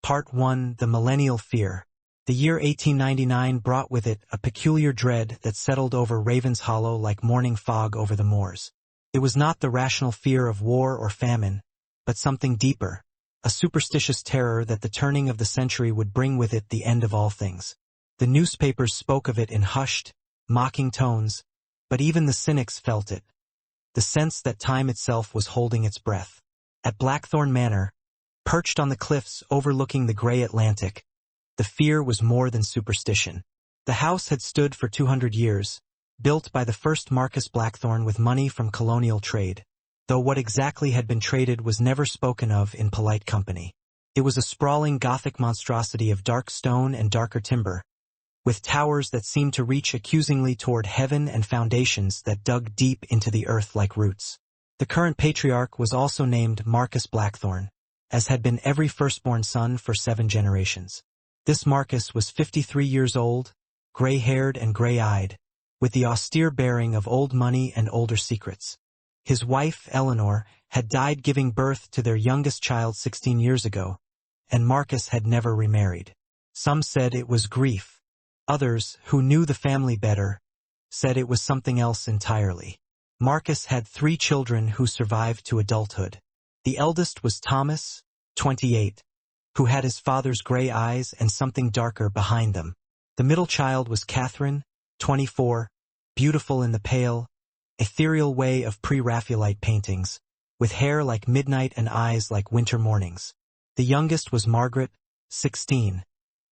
Part 1: The Millennial Fear. The year 1899 brought with it a peculiar dread that settled over Raven's Hollow like morning fog over the moors. It was not the rational fear of war or famine, but something deeper, a superstitious terror that the turning of the century would bring with it the end of all things. The newspapers spoke of it in hushed, mocking tones, but even the cynics felt it. The sense that time itself was holding its breath. At Blackthorne Manor, perched on the cliffs overlooking the gray Atlantic, the fear was more than superstition. The house had stood for 200 years, built by the first Marcus Blackthorne with money from colonial trade, though what exactly had been traded was never spoken of in polite company. It was a sprawling Gothic monstrosity of dark stone and darker timber, with towers that seemed to reach accusingly toward heaven and foundations that dug deep into the earth like roots. The current patriarch was also named Marcus Blackthorne, as had been every firstborn son for 7 generations. This Marcus was 53 years old, gray-haired and gray-eyed, with the austere bearing of old money and older secrets. His wife, Eleanor, had died giving birth to their youngest child 16 years ago, and Marcus had never remarried. Some said it was grief. Others, who knew the family better, said it was something else entirely. Marcus had 3 children who survived to adulthood. The eldest was Thomas, 28, who had his father's gray eyes and something darker behind them. The middle child was Catherine, 24, beautiful in the pale, ethereal way of pre-Raphaelite paintings, with hair like midnight and eyes like winter mornings. The youngest was Margaret, 16,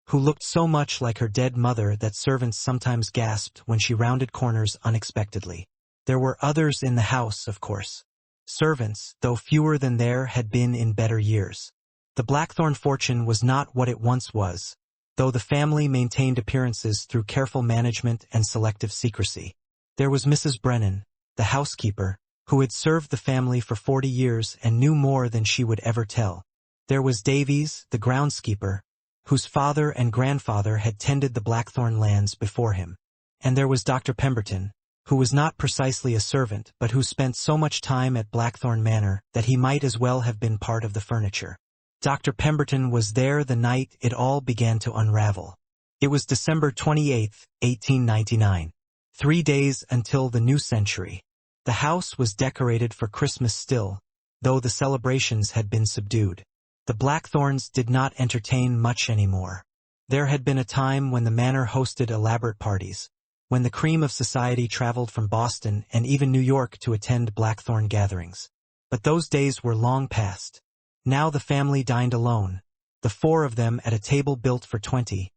who looked so much like her dead mother that servants sometimes gasped when she rounded corners unexpectedly. There were others in the house, of course. Servants, though fewer than there had been in better years. The Blackthorne fortune was not what it once was, though the family maintained appearances through careful management and selective secrecy. There was Mrs. Brennan, the housekeeper, who had served the family for 40 years and knew more than she would ever tell. There was Davies, the groundskeeper, whose father and grandfather had tended the Blackthorne lands before him. And there was Dr. Pemberton, who was not precisely a servant but who spent so much time at Blackthorne Manor that he might as well have been part of the furniture. Dr. Pemberton was there the night it all began to unravel. It was December 28, 1899. 3 days until the new century. The house was decorated for Christmas still, though the celebrations had been subdued. The Blackthornes did not entertain much anymore. There had been a time when the manor hosted elaborate parties, when the cream of society traveled from Boston and even New York to attend Blackthorne gatherings. But those days were long past. Now the family dined alone, the 4 of them at a table built for 20,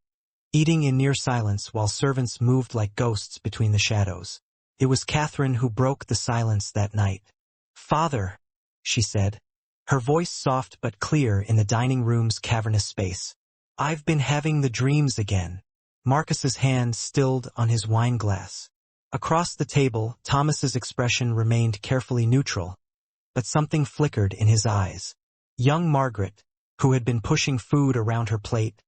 eating in near silence while servants moved like ghosts between the shadows. It was Catherine who broke the silence that night. "Father," she said, her voice soft but clear in the dining room's cavernous space. "I've been having the dreams again." Marcus's hand stilled on his wine glass. Across the table, Thomas's expression remained carefully neutral, but something flickered in his eyes. Young Margaret, who had been pushing food around her plate,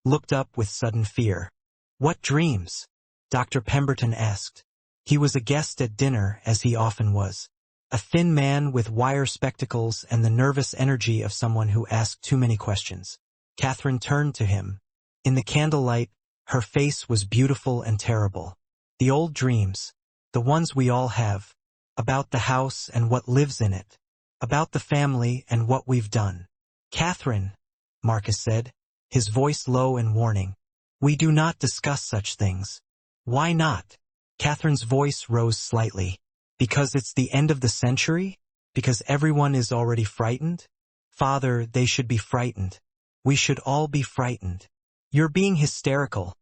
looked up with sudden fear. "What dreams?" Dr. Pemberton asked. He was a guest at dinner, as he often was. A thin man with wire spectacles and the nervous energy of someone who asked too many questions. Catherine turned to him. In the candlelight, her face was beautiful and terrible. "The old dreams, the ones we all have, about the house and what lives in it. About the family and what we've done." "Catherine," Marcus said, his voice low and warning, "we do not discuss such things." "Why not?" Catherine's voice rose slightly. "Because it's the end of the century? Because everyone is already frightened?" "Father, they should be frightened. We should all be frightened." "You're being hysterical,"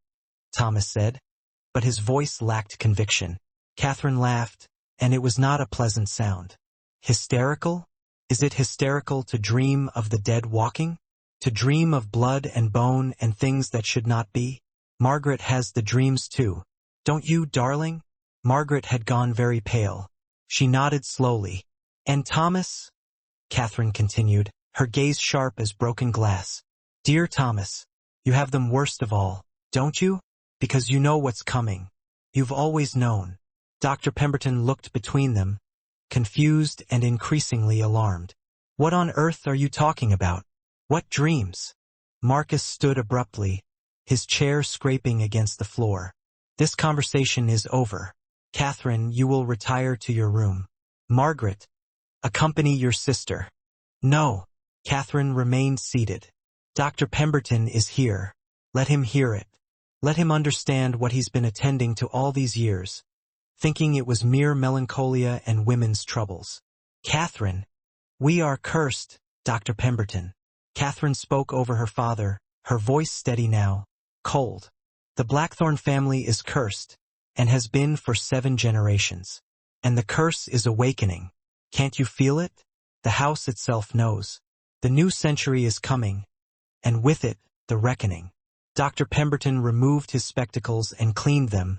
Thomas said, but his voice lacked conviction. Catherine laughed, and it was not a pleasant sound. "Hysterical? Is it hysterical to dream of the dead walking? To dream of blood and bone and things that should not be? Margaret has the dreams too. Don't you, darling?" Margaret had gone very pale. She nodded slowly. "And Thomas?" Catherine continued, her gaze sharp as broken glass. "Dear Thomas, you have them worst of all, don't you? Because you know what's coming. You've always known." Dr. Pemberton looked between them, confused and increasingly alarmed. "What on earth are you talking about? What dreams?" Marcus stood abruptly, his chair scraping against the floor. This conversation is over. Catherine, you will retire to your room. Margaret, accompany your sister. No. Catherine remained seated. Dr. Pemberton is here. Let him hear it. Let him understand what he's been attending to all these years, thinking it was mere melancholia and women's troubles. Catherine, we are cursed, Dr. Pemberton. Catherine spoke over her father, her voice steady now, cold. The Blackthorne family is cursed, and has been for 7 generations. And the curse is awakening. Can't you feel it? The house itself knows. The new century is coming, and with it, the reckoning. Dr. Pemberton removed his spectacles and cleaned them,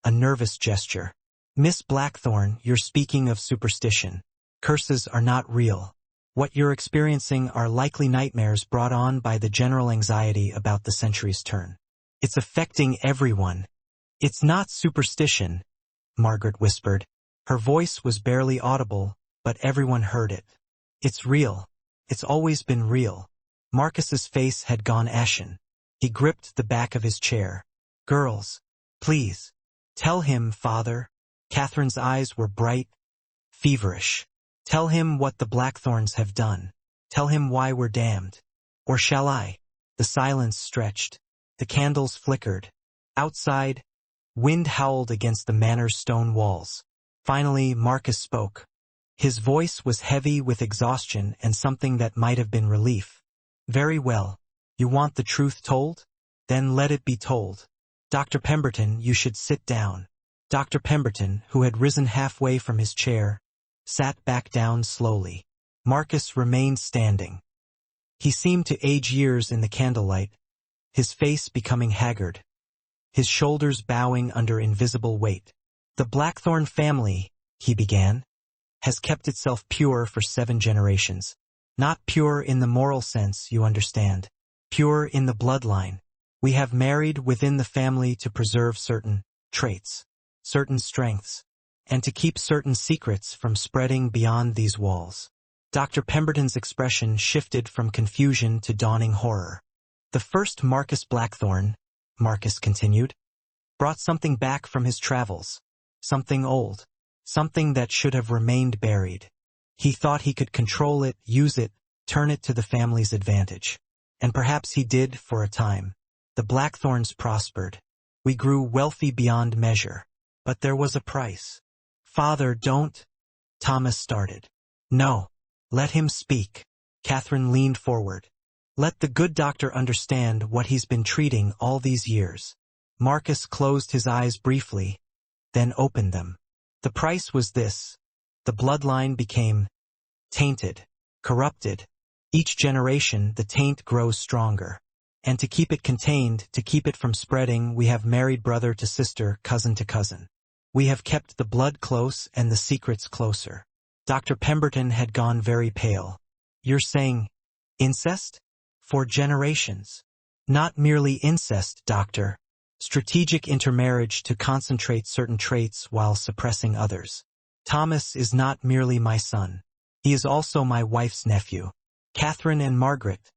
a nervous gesture. Miss Blackthorne, you're speaking of superstition. Curses are not real. What you're experiencing are likely nightmares brought on by the general anxiety about the century's turn. It's affecting everyone. It's not superstition, Margaret whispered. Her voice was barely audible, but everyone heard it. It's real. It's always been real. Marcus's face had gone ashen. He gripped the back of his chair. Girls, please. Tell him, father. Catherine's eyes were bright, feverish. Tell him what the Blackthorns have done. Tell him why we're damned. Or shall I? The silence stretched. The candles flickered. Outside, wind howled against the manor's stone walls. Finally, Marcus spoke. His voice was heavy with exhaustion and something that might have been relief. Very well. You want the truth told? Then let it be told. Dr. Pemberton, you should sit down. Dr. Pemberton, who had risen halfway from his chair, sat back down slowly. Marcus remained standing. He seemed to age years in the candlelight, his face becoming haggard, his shoulders bowing under invisible weight. The Blackthorne family, he began, has kept itself pure for 7 generations. Not pure in the moral sense, you understand. Pure in the bloodline. We have married within the family to preserve certain traits, certain strengths, and to keep certain secrets from spreading beyond these walls. Dr. Pemberton's expression shifted from confusion to dawning horror. The first Marcus Blackthorne, Marcus continued, brought something back from his travels. Something old. Something that should have remained buried. He thought he could control it, use it, turn it to the family's advantage. And perhaps he did for a time. The Blackthorns prospered. We grew wealthy beyond measure. But there was a price. Father, don't. Thomas started. No. Let him speak. Catherine leaned forward. Let the good doctor understand what he's been treating all these years. Marcus closed his eyes briefly, then opened them. The price was this. The bloodline became tainted, corrupted. Each generation, the taint grows stronger. And to keep it contained, to keep it from spreading, we have married brother to sister, cousin to cousin. We have kept the blood close and the secrets closer. Dr. Pemberton had gone very pale. You're saying incest? For generations. Not merely incest, doctor. Strategic intermarriage to concentrate certain traits while suppressing others. Thomas is not merely my son. He is also my wife's nephew. Catherine and Margaret.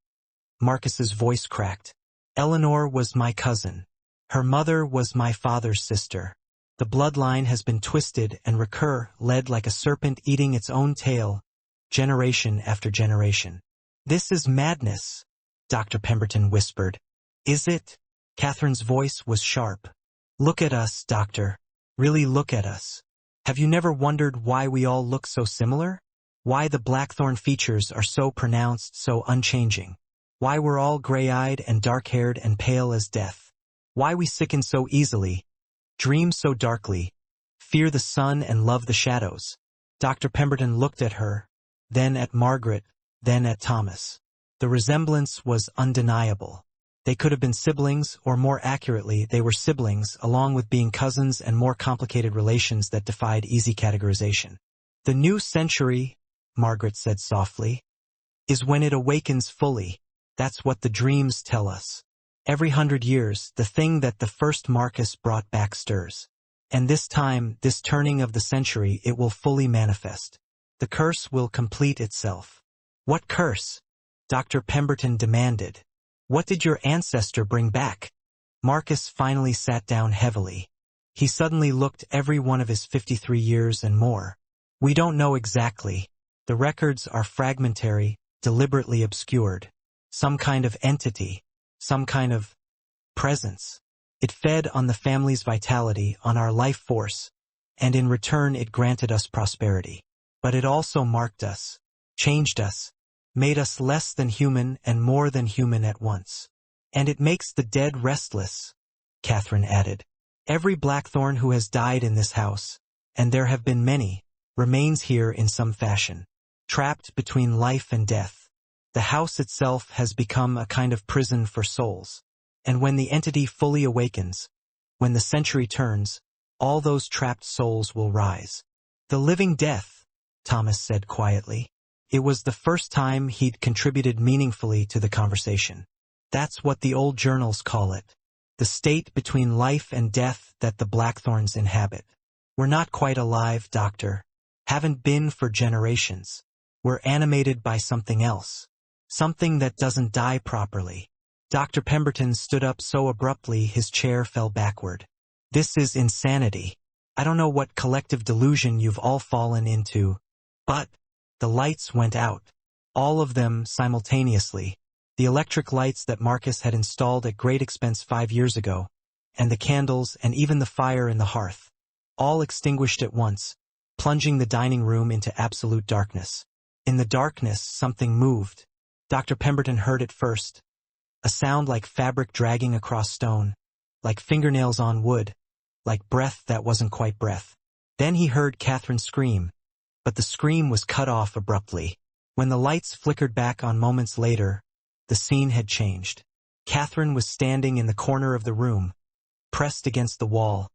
Marcus's voice cracked. Eleanor was my cousin. Her mother was my father's sister. The bloodline has been twisted and led like a serpent eating its own tail, generation after generation. This is madness, Dr. Pemberton whispered. Is it? Catherine's voice was sharp. Look at us, doctor. Really look at us. Have you never wondered why we all look so similar? Why the Blackthorne features are so pronounced, so unchanging? Why we're all gray-eyed and dark-haired and pale as death? Why we sicken so easily, dream so darkly, fear the sun and love the shadows? Dr. Pemberton looked at her, then at Margaret, then at Thomas. The resemblance was undeniable. They could have been siblings, or more accurately, they were siblings, along with being cousins and more complicated relations that defied easy categorization. The new century, Margaret said softly, is when it awakens fully. That's what the dreams tell us. Every 100 years, the thing that the first Marcus brought back stirs. And this time, this turning of the century, it will fully manifest. The curse will complete itself. What curse? Dr. Pemberton demanded. What did your ancestor bring back? Marcus finally sat down heavily. He suddenly looked every one of his 53 years and more. We don't know exactly. The records are fragmentary, deliberately obscured. Some kind of entity. Some kind of presence. It fed on the family's vitality, on our life force, and in return it granted us prosperity. But it also marked us, changed us, made us less than human and more than human at once. And it makes the dead restless, Catherine added. Every Blackthorne who has died in this house, and there have been many, remains here in some fashion, trapped between life and death. The house itself has become a kind of prison for souls. And when the entity fully awakens, when the century turns, all those trapped souls will rise. The living death, Thomas said quietly. It was the first time he'd contributed meaningfully to the conversation. That's what the old journals call it. The state between life and death that the Blackthorns inhabit. We're not quite alive, Doctor. Haven't been for generations. We're animated by something else. Something that doesn't die properly. Dr. Pemberton stood up so abruptly his chair fell backward. This is insanity. I don't know what collective delusion you've all fallen into, but the lights went out. All of them simultaneously. The electric lights that Marcus had installed at great expense 5 years ago, and the candles and even the fire in the hearth. All extinguished at once, plunging the dining room into absolute darkness. In the darkness, something moved. Dr. Pemberton heard it first. A sound like fabric dragging across stone, like fingernails on wood, like breath that wasn't quite breath. Then he heard Catherine scream, but the scream was cut off abruptly. When the lights flickered back on moments later, the scene had changed. Catherine was standing in the corner of the room, pressed against the wall,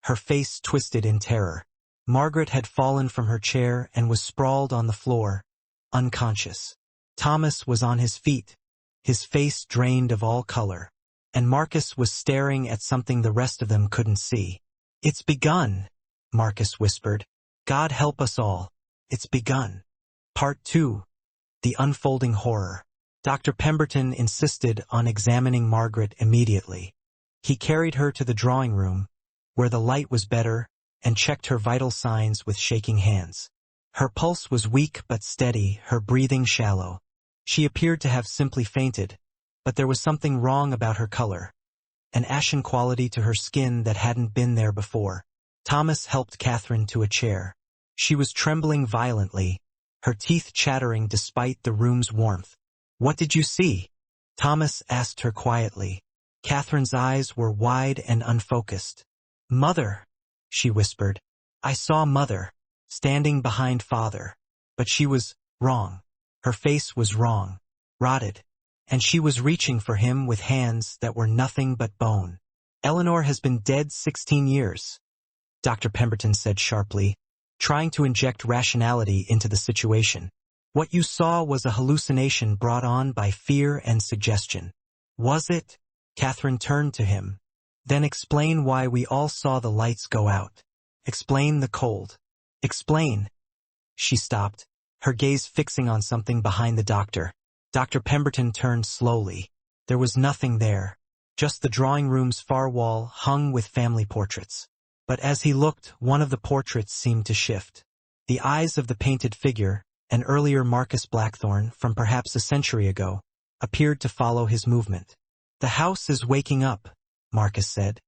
her face twisted in terror. Margaret had fallen from her chair and was sprawled on the floor, unconscious. Thomas was on his feet, his face drained of all color, and Marcus was staring at something the rest of them couldn't see. It's begun, Marcus whispered. God help us all. It's begun. Part 2. The unfolding horror. Dr. Pemberton insisted on examining Margaret immediately. He carried her to the drawing room, where the light was better, and checked her vital signs with shaking hands. Her pulse was weak but steady, her breathing shallow. She appeared to have simply fainted, but there was something wrong about her color, an ashen quality to her skin that hadn't been there before. Thomas helped Catherine to a chair. She was trembling violently, her teeth chattering despite the room's warmth. What did you see? Thomas asked her quietly. Catherine's eyes were wide and unfocused. Mother, she whispered. I saw Mother, standing behind Father. But she was wrong. Her face was wrong, rotted, and she was reaching for him with hands that were nothing but bone. Eleanor has been dead 16 years, Dr. Pemberton said sharply, trying to inject rationality into the situation. What you saw was a hallucination brought on by fear and suggestion. Was it? Catherine turned to him. Then explain why we all saw the lights go out. Explain the cold. Explain. She stopped, her gaze fixing on something behind the doctor. Dr. Pemberton turned slowly. There was nothing there, just the drawing room's far wall hung with family portraits. But as he looked, one of the portraits seemed to shift. The eyes of the painted figure, an earlier Marcus Blackthorne from perhaps a century ago, appeared to follow his movement. The house is waking up, Marcus said.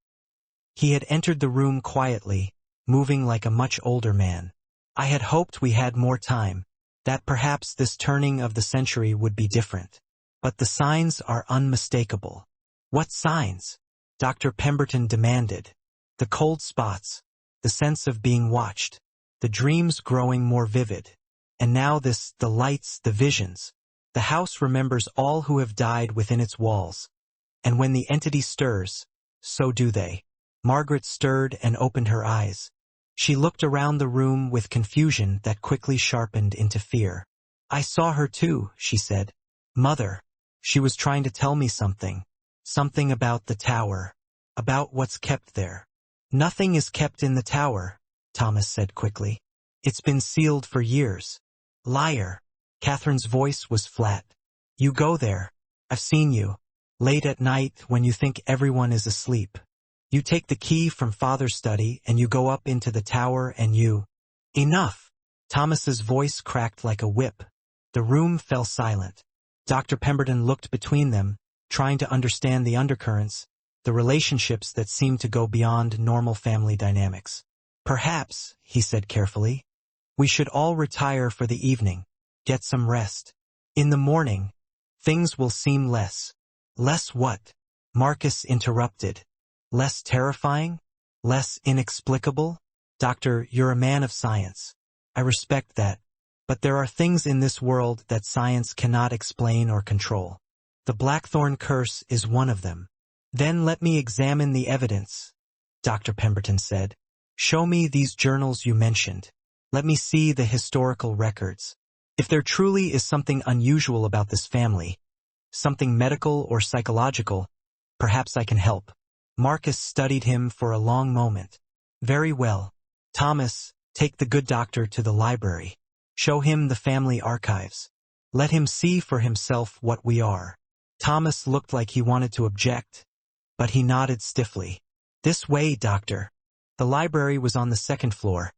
He had entered the room quietly, moving like a much older man. I had hoped we had more time, that perhaps this turning of the century would be different. But the signs are unmistakable. What signs? Dr. Pemberton demanded. The cold spots, the sense of being watched, the dreams growing more vivid. And now this, the lights, the visions. The house remembers all who have died within its walls. And when the entity stirs, so do they. Margaret stirred and opened her eyes. She looked around the room with confusion that quickly sharpened into fear. I saw her too, she said. Mother. She was trying to tell me something. Something about the tower. About what's kept there. Nothing is kept in the tower, Thomas said quickly. It's been sealed for years. Liar. Catherine's voice was flat. You go there. I've seen you. Late at night, when you think everyone is asleep. You take the key from Father's study and you go up into the tower and you... Enough! Thomas's voice cracked like a whip. The room fell silent. Dr. Pemberton looked between them, trying to understand the undercurrents, the relationships that seemed to go beyond normal family dynamics. Perhaps, he said carefully, we should all retire for the evening, get some rest. In the morning, things will seem less. Less what? Marcus interrupted. Less terrifying? Less inexplicable? Doctor, you're a man of science. I respect that. But there are things in this world that science cannot explain or control. The Blackthorne curse is one of them. Then let me examine the evidence, Dr. Pemberton said. Show me these journals you mentioned. Let me see the historical records. If there truly is something unusual about this family, something medical or psychological, perhaps I can help. Marcus studied him for a long moment. Very well. Thomas, take the good doctor to the library. Show him the family archives. Let him see for himself what we are. Thomas looked like he wanted to object, but he nodded stiffly. This way, doctor. The library was on the second floor,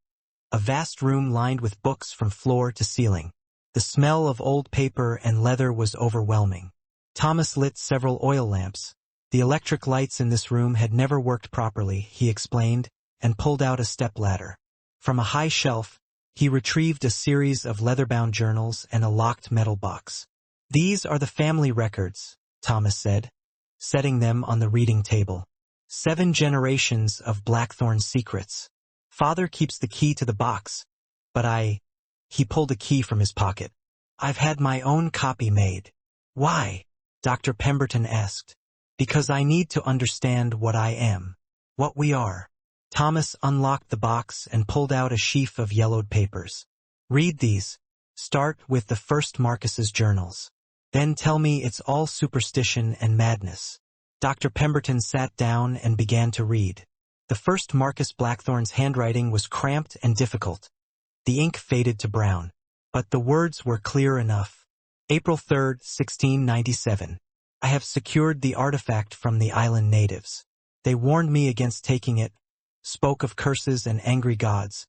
a vast room lined with books from floor to ceiling. The smell of old paper and leather was overwhelming. Thomas lit several oil lamps. The electric lights in this room had never worked properly, he explained, and pulled out a stepladder. From a high shelf, he retrieved a series of leather-bound journals and a locked metal box. These are the family records, Thomas said, setting them on the reading table. 7 generations of Blackthorne secrets. Father keeps the key to the box, but He pulled a key from his pocket. I've had my own copy made. Why? Dr. Pemberton asked. Because I need to understand what I am, what we are. Thomas unlocked the box and pulled out a sheaf of yellowed papers. Read these. Start with the first Marcus's journals. Then tell me it's all superstition and madness. Dr. Pemberton sat down and began to read. The first Marcus Blackthorne's handwriting was cramped and difficult. The ink faded to brown, but the words were clear enough. April 3, 1697. I have secured the artifact from the island natives. They warned me against taking it, spoke of curses and angry gods,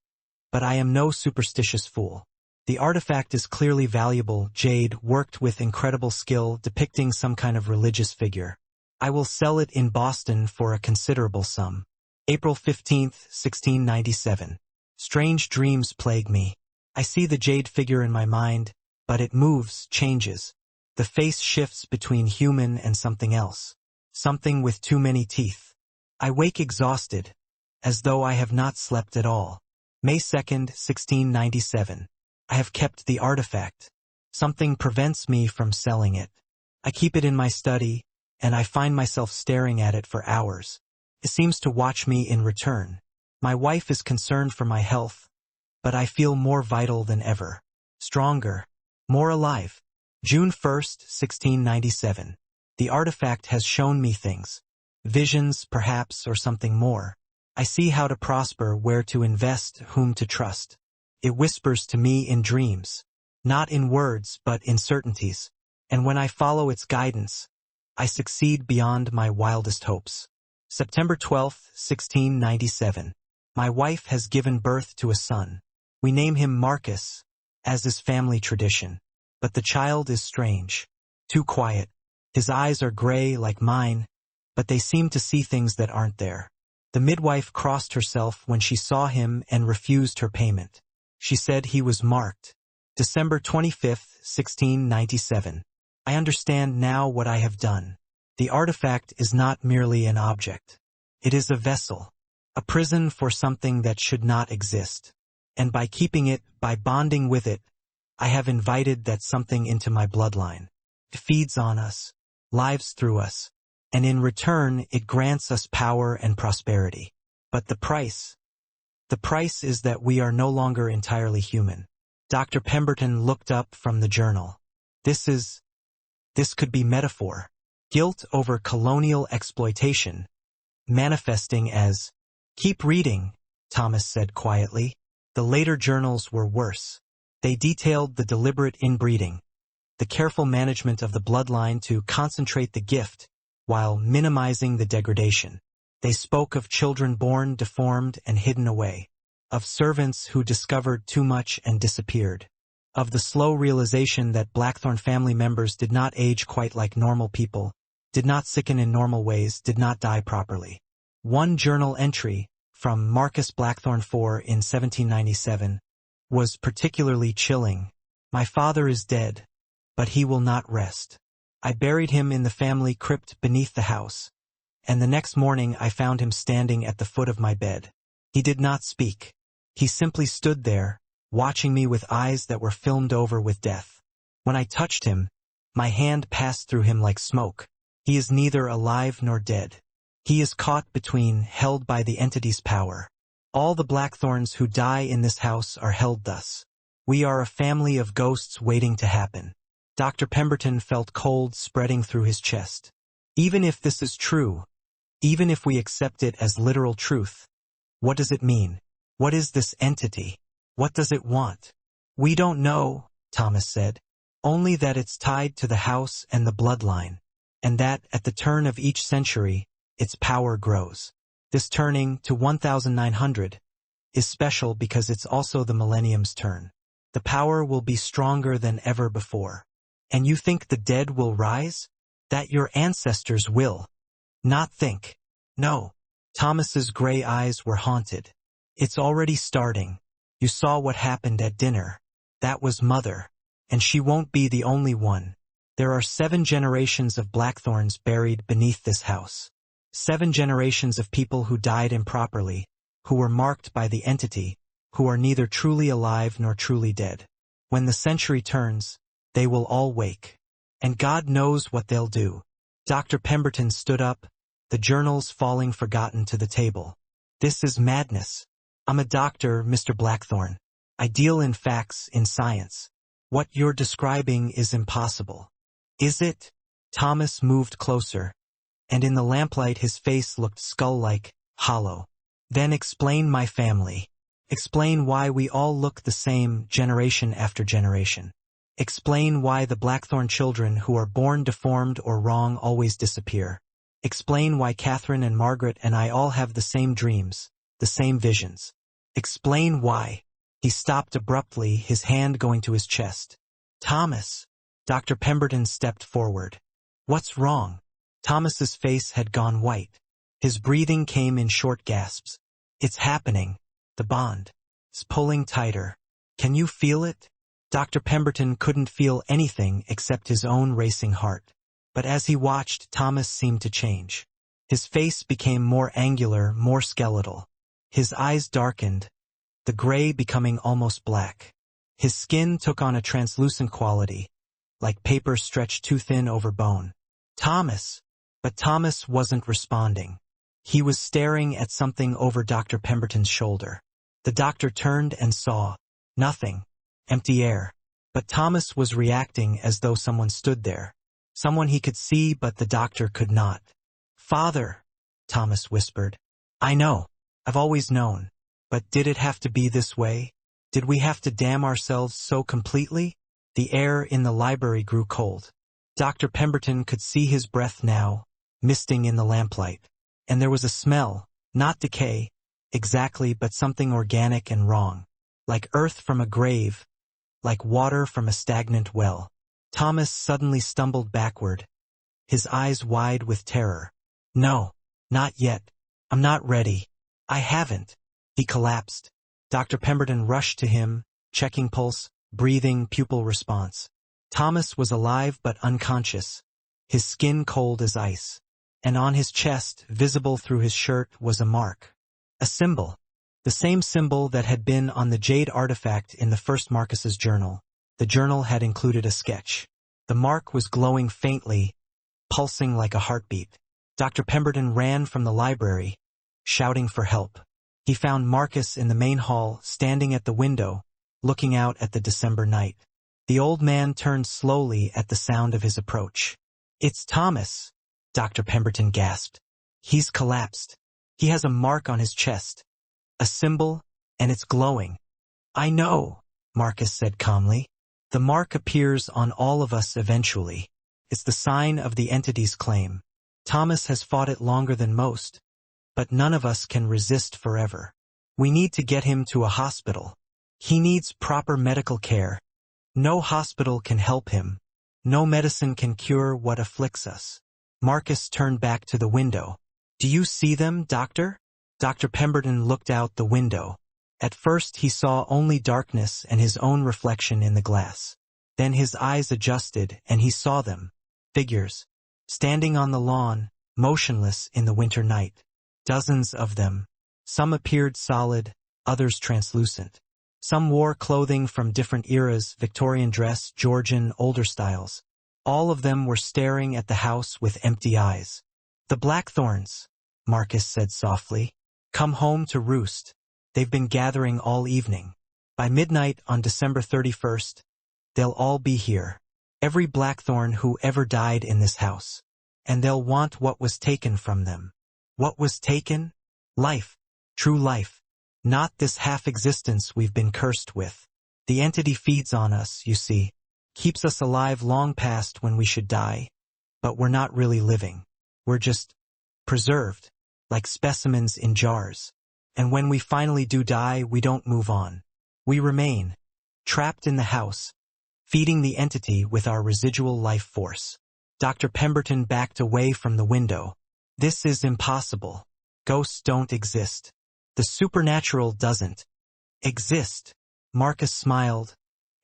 but I am no superstitious fool. The artifact is clearly valuable jade worked with incredible skill depicting some kind of religious figure. I will sell it in Boston for a considerable sum. April 15, 1697. Strange dreams plague me. I see the jade figure in my mind, but it moves, changes. The face shifts between human and something else. Something with too many teeth. I wake exhausted, as though I have not slept at all. May 2, 1697. I have kept the artifact. Something prevents me from selling it. I keep it in my study, and I find myself staring at it for hours. It seems to watch me in return. My wife is concerned for my health, but I feel more vital than ever. Stronger, more alive. June 1, 1697. The artifact has shown me things. Visions, perhaps, or something more. I see how to prosper, where to invest, whom to trust. It whispers to me in dreams. Not in words, but in certainties. And when I follow its guidance, I succeed beyond my wildest hopes. September 12, 1697. My wife has given birth to a son. We name him Marcus, as is family tradition. But the child is strange. Too quiet. His eyes are gray like mine, but they seem to see things that aren't there. The midwife crossed herself when she saw him and refused her payment. She said he was marked. December 25, 1697. I understand now what I have done. The artifact is not merely an object. It is a vessel, a prison for something that should not exist. And by keeping it, by bonding with it, I have invited that something into my bloodline. It feeds on us, lives through us, and in return it grants us power and prosperity. But the price is that we are no longer entirely human. Dr. Pemberton looked up from the journal. This could be metaphor. Guilt over colonial exploitation, manifesting as, keep reading, Thomas said quietly. The later journals were worse. They detailed the deliberate inbreeding, the careful management of the bloodline to concentrate the gift, while minimizing the degradation. They spoke of children born deformed and hidden away, of servants who discovered too much and disappeared, of the slow realization that Blackthorne family members did not age quite like normal people, did not sicken in normal ways, did not die properly. One journal entry, from Marcus Blackthorne IV in 1797, was particularly chilling. "My father is dead, but he will not rest. I buried him in the family crypt beneath the house, and the next morning I found him standing at the foot of my bed. He did not speak. He simply stood there, watching me with eyes that were filmed over with death. When I touched him, my hand passed through him like smoke. He is neither alive nor dead. He is caught between, held by the entity's power. All the Blackthornes who die in this house are held thus. We are a family of ghosts waiting to happen." Dr. Pemberton felt cold spreading through his chest. Even if this is true, even if we accept it as literal truth, what does it mean? What is this entity? What does it want? "We don't know," Thomas said. "Only that it's tied to the house and the bloodline, and that, at the turn of each century, its power grows. This turning to 1900 is special because it's also the millennium's turn. The power will be stronger than ever before. And you think the dead will rise? That your ancestors will. Not think. No." Thomas's gray eyes were haunted. "It's already starting. You saw what happened at dinner. That was Mother. And she won't be the only one. There are 7 generations of Blackthornes buried beneath this house. 7 generations of people who died improperly, who were marked by the entity, who are neither truly alive nor truly dead. When the century turns, they will all wake. And God knows what they'll do." Dr. Pemberton stood up, the journals falling forgotten to the table. "This is madness. I'm a doctor, Mr. Blackthorne. I deal in facts, in science. What you're describing is impossible." "Is it?" Thomas moved closer, and in the lamplight his face looked skull-like, hollow. "Then explain my family. Explain why we all look the same generation after generation. Explain why the Blackthorne children who are born deformed or wrong always disappear. Explain why Catherine and Margaret and I all have the same dreams, the same visions. Explain why." He stopped abruptly, his hand going to his chest. "Thomas." Dr. Pemberton stepped forward. "What's wrong?" Thomas's face had gone white. His breathing came in short gasps. "It's happening. The bond. It's pulling tighter. Can you feel it?" Dr. Pemberton couldn't feel anything except his own racing heart. But as he watched, Thomas seemed to change. His face became more angular, more skeletal. His eyes darkened, the gray becoming almost black. His skin took on a translucent quality, like paper stretched too thin over bone. "Thomas!" But Thomas wasn't responding. He was staring at something over Dr. Pemberton's shoulder. The doctor turned and saw nothing. Empty air. But Thomas was reacting as though someone stood there. Someone he could see, but the doctor could not. "Father," Thomas whispered. "I know. I've always known. But did it have to be this way? Did we have to damn ourselves so completely?" The air in the library grew cold. Dr. Pemberton could see his breath now, misting in the lamplight. And there was a smell, not decay, exactly, but something organic and wrong. Like earth from a grave, like water from a stagnant well. Thomas suddenly stumbled backward, his eyes wide with terror. "No, not yet. I'm not ready. I haven't." He collapsed. Dr. Pemberton rushed to him, checking pulse, breathing, pupil response. Thomas was alive but unconscious, his skin cold as ice. And on his chest, visible through his shirt, was a mark. A symbol. The same symbol that had been on the jade artifact in the first Marcus's journal. The journal had included a sketch. The mark was glowing faintly, pulsing like a heartbeat. Dr. Pemberton ran from the library, shouting for help. He found Marcus in the main hall, standing at the window, looking out at the December night. The old man turned slowly at the sound of his approach. "It's Thomas," Dr. Pemberton gasped. "He's collapsed. He has a mark on his chest. A symbol, and it's glowing." "I know," Marcus said calmly. "The mark appears on all of us eventually. It's the sign of the entity's claim. Thomas has fought it longer than most, but none of us can resist forever. We need to get him to a hospital. He needs proper medical care. No hospital can help him. No medicine can cure what afflicts us. Marcus turned back to the window. Do you see them, Doctor? Dr. Pemberton looked out the window. At first he saw only darkness and his own reflection in the glass. Then his eyes adjusted and he saw them. Figures. Standing on the lawn, motionless in the winter night. Dozens of them. Some appeared solid, others translucent. Some wore clothing from different eras, Victorian dress, Georgian, older styles. All of them were staring at the house with empty eyes. The Blackthorns, Marcus said softly. Come home to roost. They've been gathering all evening. By midnight on December 31st, they'll all be here. Every Blackthorn who ever died in this house. And they'll want what was taken from them. What was taken? Life. True life. Not this half-existence we've been cursed with. The entity feeds on us, you see. Keeps us alive long past when we should die. But we're not really living. We're just preserved, like specimens in jars. And when we finally do die, we don't move on. We remain, trapped in the house, feeding the entity with our residual life force. Dr. Pemberton backed away from the window. This is impossible. Ghosts don't exist. The supernatural doesn't exist. Marcus smiled,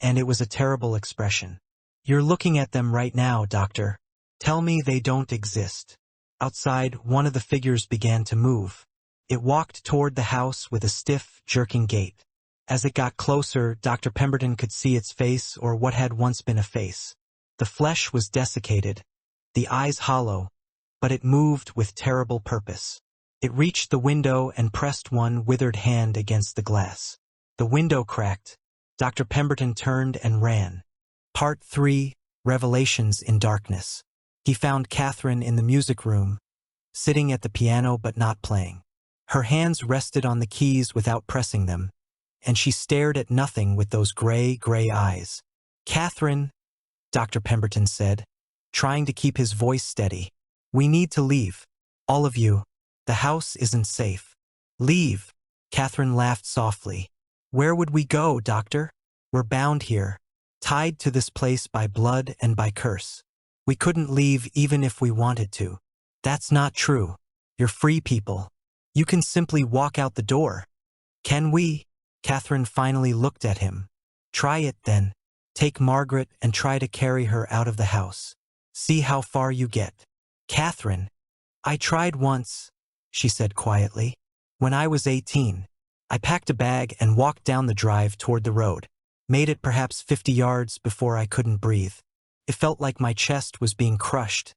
and it was a terrible expression. You're looking at them right now, Doctor. Tell me they don't exist. Outside, one of the figures began to move. It walked toward the house with a stiff, jerking gait. As it got closer, Dr. Pemberton could see its face, or what had once been a face. The flesh was desiccated, the eyes hollow, but it moved with terrible purpose. It reached the window and pressed one withered hand against the glass. The window cracked. Dr. Pemberton turned and ran. Part 3, Revelations in Darkness. He found Catherine in the music room, sitting at the piano but not playing. Her hands rested on the keys without pressing them, and she stared at nothing with those gray eyes. Catherine, Dr. Pemberton said, trying to keep his voice steady. We need to leave. All of you. The house isn't safe. Leave. Catherine laughed softly. Where would we go, Doctor? We're bound here, tied to this place by blood and by curse. We couldn't leave even if we wanted to. That's not true. You're free people. You can simply walk out the door. Can we? Catherine finally looked at him. Try it then. Take Margaret and try to carry her out of the house. See how far you get. Catherine. I tried once, she said quietly. When I was 18, I packed a bag and walked down the drive toward the road. Made it perhaps 50 yards before I couldn't breathe. It felt like my chest was being crushed,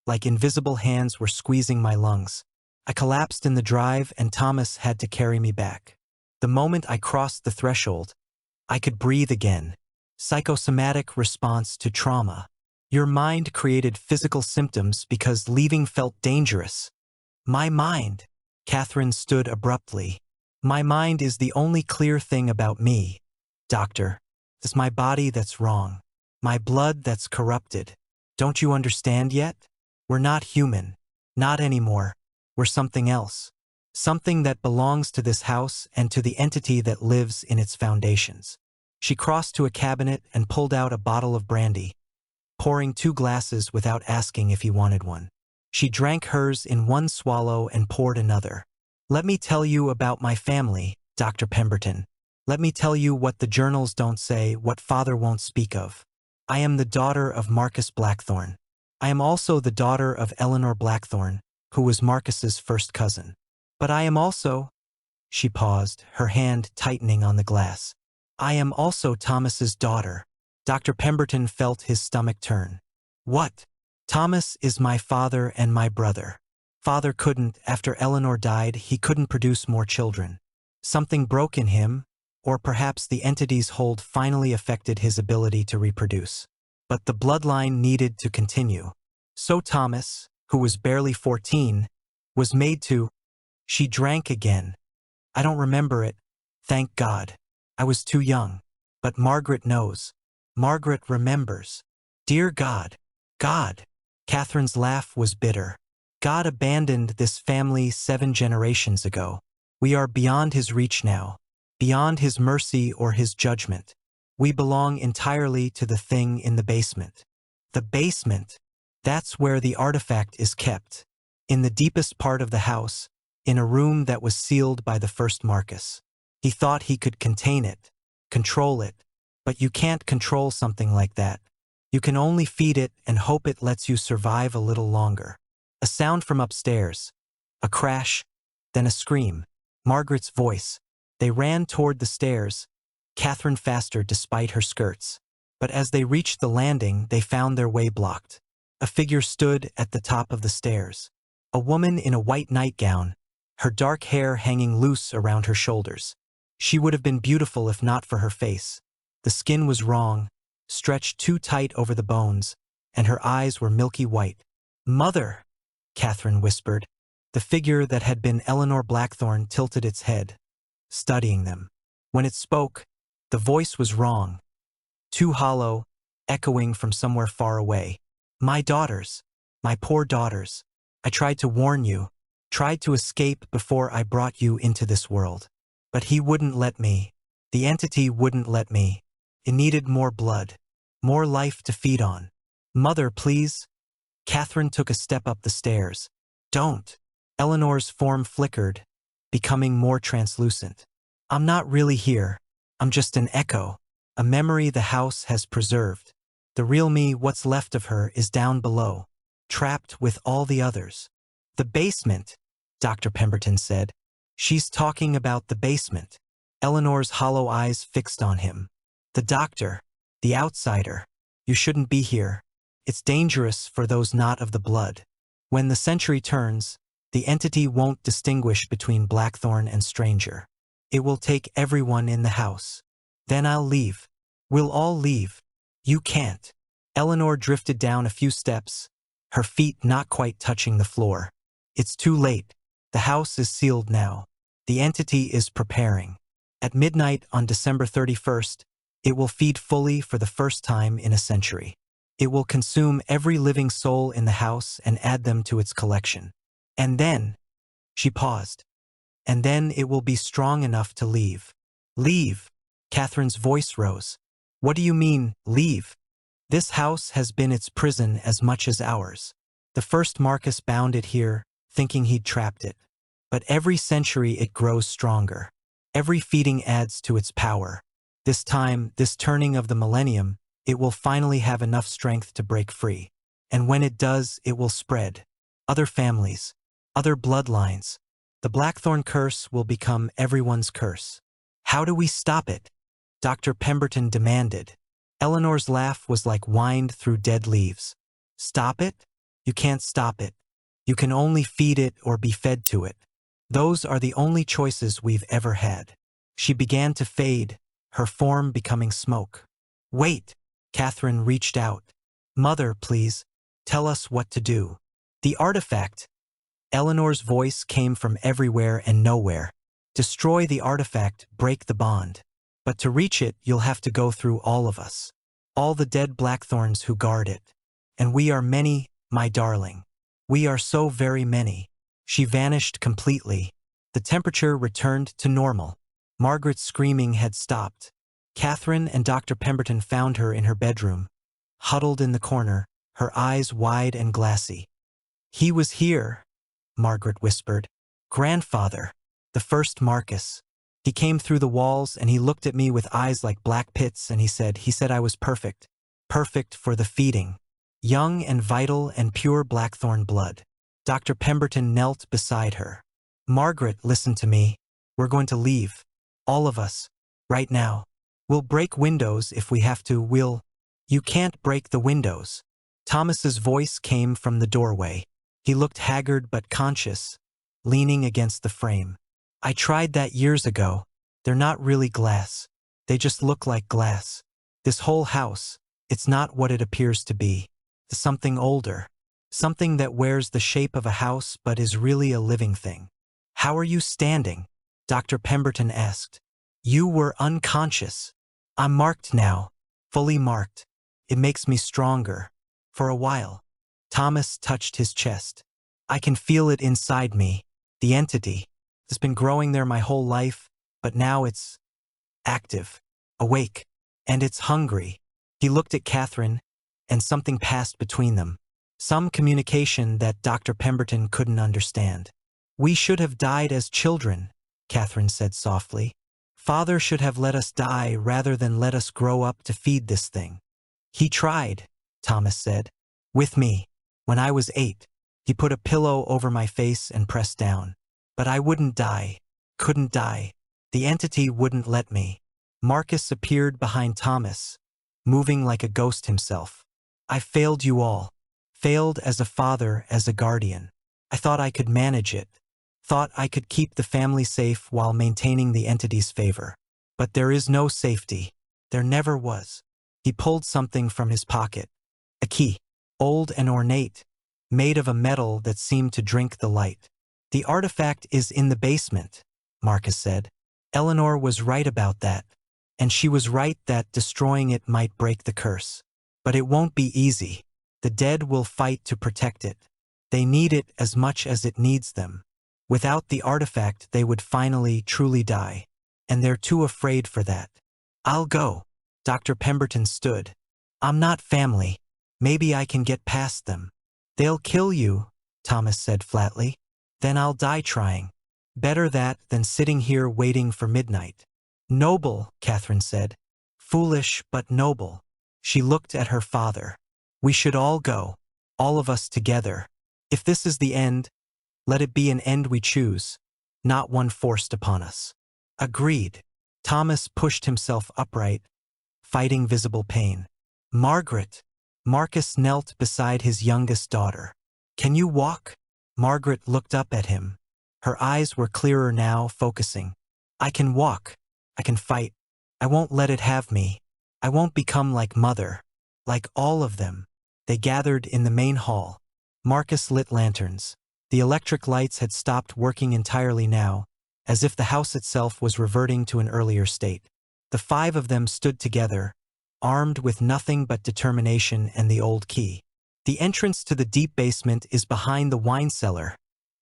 like invisible hands were squeezing my lungs. I collapsed in the drive and Thomas had to carry me back. The moment I crossed the threshold, I could breathe again. Psychosomatic response to trauma. Your mind created physical symptoms because leaving felt dangerous. My mind. Catherine stood abruptly. My mind is the only clear thing about me, Doctor. It's my body that's wrong. My blood that's corrupted. Don't you understand yet? We're not human. Not anymore. We're something else. Something that belongs to this house and to the entity that lives in its foundations. She crossed to a cabinet and pulled out a bottle of brandy, pouring 2 glasses without asking if he wanted one. She drank hers in one swallow and poured another. Let me tell you about my family, Dr. Pemberton. Let me tell you what the journals don't say, what Father won't speak of. I am the daughter of Marcus Blackthorne. I am also the daughter of Eleanor Blackthorne, who was Marcus's first cousin. But I am also... She paused, her hand tightening on the glass. I am also Thomas's daughter. Dr. Pemberton felt his stomach turn. What? Thomas is my father and my brother. Father couldn't, after Eleanor died, he couldn't produce more children. Something broke in him, or perhaps the entity's hold finally affected his ability to reproduce. But the bloodline needed to continue. So Thomas, who was barely 14, was made to... She drank again. I don't remember it, thank God. I was too young. But Margaret knows. Margaret remembers. Dear God. God. Catherine's laugh was bitter. God abandoned this family 7 generations ago. We are beyond his reach now, beyond his mercy or his judgment. We belong entirely to the thing in the basement. The basement, that's where the artifact is kept. In the deepest part of the house, in a room that was sealed by the first Marcus. He thought he could contain it, control it, but you can't control something like that. You can only feed it and hope it lets you survive a little longer. A sound from upstairs. A crash, then a scream. Margaret's voice. They ran toward the stairs, Catherine faster despite her skirts. But as they reached the landing, they found their way blocked. A figure stood at the top of the stairs. A woman in a white nightgown, her dark hair hanging loose around her shoulders. She would have been beautiful if not for her face. The skin was wrong, stretched too tight over the bones, and her eyes were milky white. "Mother," Catherine whispered. The figure that had been Eleanor Blackthorne tilted its head, studying them. When it spoke, the voice was wrong, too hollow, echoing from somewhere far away. "My daughters, my poor daughters. I tried to warn you, tried to escape before I brought you into this world. But he wouldn't let me. The entity wouldn't let me. It needed more blood, more life to feed on. Mother, please." Catherine took a step up the stairs. "Don't." Eleanor's form flickered, becoming more translucent. "I'm not really here. I'm just an echo, a memory the house has preserved. The real me, what's left of her, is down below, trapped with all the others." "The basement," Dr. Pemberton said. "She's talking about the basement." Eleanor's hollow eyes fixed on him. "The doctor, the outsider. You shouldn't be here. It's dangerous for those not of the blood. When the century turns, the entity won't distinguish between Blackthorne and stranger. It will take everyone in the house. Then I'll leave. We'll all leave. You can't." Eleanor drifted down a few steps, her feet not quite touching the floor. "It's too late. The house is sealed now. The entity is preparing. At midnight on December 31st, it will feed fully for the first time in a century. It will consume every living soul in the house and add them to its collection. And then," she paused, "and then it will be strong enough to leave." "Leave?" Catherine's voice rose. "What do you mean, leave? This house has been its prison as much as ours. The first Marcus bound it here, thinking he'd trapped it. But every century it grows stronger. Every feeding adds to its power. This time, this turning of the millennium, it will finally have enough strength to break free. And when it does, it will spread. Other families, other bloodlines. The Blackthorne curse will become everyone's curse." "How do we stop it?" Dr. Pemberton demanded. Eleanor's laugh was like wind through dead leaves. "Stop it? You can't stop it. You can only feed it or be fed to it. Those are the only choices we've ever had." She began to fade, her form becoming smoke. "Wait!" Catherine reached out. "Mother, please, tell us what to do." "The artifact." Eleanor's voice came from everywhere and nowhere. "Destroy the artifact, break the bond. But to reach it, you'll have to go through all of us. All the dead Blackthorns who guard it. And we are many, my darling. We are so very many." She vanished completely. The temperature returned to normal. Margaret's screaming had stopped. Catherine and Dr. Pemberton found her in her bedroom, huddled in the corner, her eyes wide and glassy. "He was here," Margaret whispered. "Grandfather, the first Marcus. He came through the walls and he looked at me with eyes like black pits and he said I was perfect. Perfect for the feeding. Young and vital and pure Blackthorne blood." Dr. Pemberton knelt beside her. "Margaret, listen to me. We're going to leave. All of us. Right now. We'll break windows if we have to. You can't break the windows." Thomas's voice came from the doorway. He looked haggard but conscious, leaning against the frame. "I tried that years ago. They're not really glass. They just look like glass. This whole house, it's not what it appears to be. It's something older. Something that wears the shape of a house but is really a living thing." "How are you standing?" Dr. Pemberton asked. "You were unconscious. I'm marked now, fully marked. It makes me stronger. For a while." Thomas touched his chest. I can feel it inside me. The entity. It's been growing there my whole life, but now it's active, awake, and it's hungry. He looked at Catherine, and something passed between them. Some communication that Dr. Pemberton couldn't understand. We should have died as children, Catherine said softly. Father should have let us die rather than let us grow up to feed this thing. He tried, Thomas said. With me. When I was 8. He put a pillow over my face and pressed down. But I wouldn't die. Couldn't die. The entity wouldn't let me. Marcus appeared behind Thomas, moving like a ghost himself. I failed you all. Failed as a father, as a guardian. I thought I could manage it. Thought I could keep the family safe while maintaining the entity's favor. But there is no safety. There never was. He pulled something from his pocket. A key. Old and ornate. Made of a metal that seemed to drink the light. The artifact is in the basement, Marcus said. Eleanor was right about that. And she was right that destroying it might break the curse. But it won't be easy. The dead will fight to protect it. They need it as much as it needs them. Without the artifact, they would finally, truly die. And they're too afraid for that. I'll go. Dr. Pemberton stood. I'm not family. Maybe I can get past them. They'll kill you, Thomas said flatly. Then I'll die trying. Better that than sitting here waiting for midnight. Noble, Catherine said. Foolish, but noble. She looked at her father. We should all go. All of us together. If this is the end, let it be an end we choose, not one forced upon us. Agreed. Thomas pushed himself upright, fighting visible pain. Margaret. Marcus knelt beside his youngest daughter. Can you walk? Margaret looked up at him. Her eyes were clearer now, focusing. I can walk. I can fight. I won't let it have me. I won't become like Mother. Like all of them. They gathered in the main hall. Marcus lit lanterns. The electric lights had stopped working entirely now, as if the house itself was reverting to an earlier state. The 5 of them stood together, armed with nothing but determination and the old key. The entrance to the deep basement is behind the wine cellar,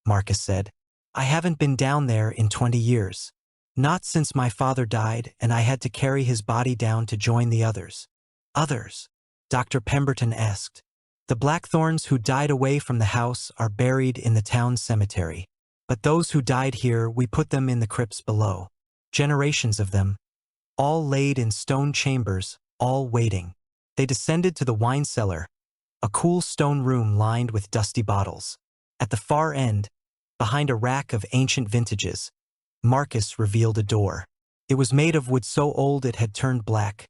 Marcus said. I haven't been down there in 20 years. Not since my father died and I had to carry his body down to join the others. Others? Dr. Pemberton asked. The Blackthorns who died away from the house are buried in the town cemetery. But those who died here, we put them in the crypts below. Generations of them. All laid in stone chambers, all waiting. They descended to the wine cellar, a cool stone room lined with dusty bottles. At the far end, behind a rack of ancient vintages, Marcus revealed a door. It was made of wood so old it had turned black,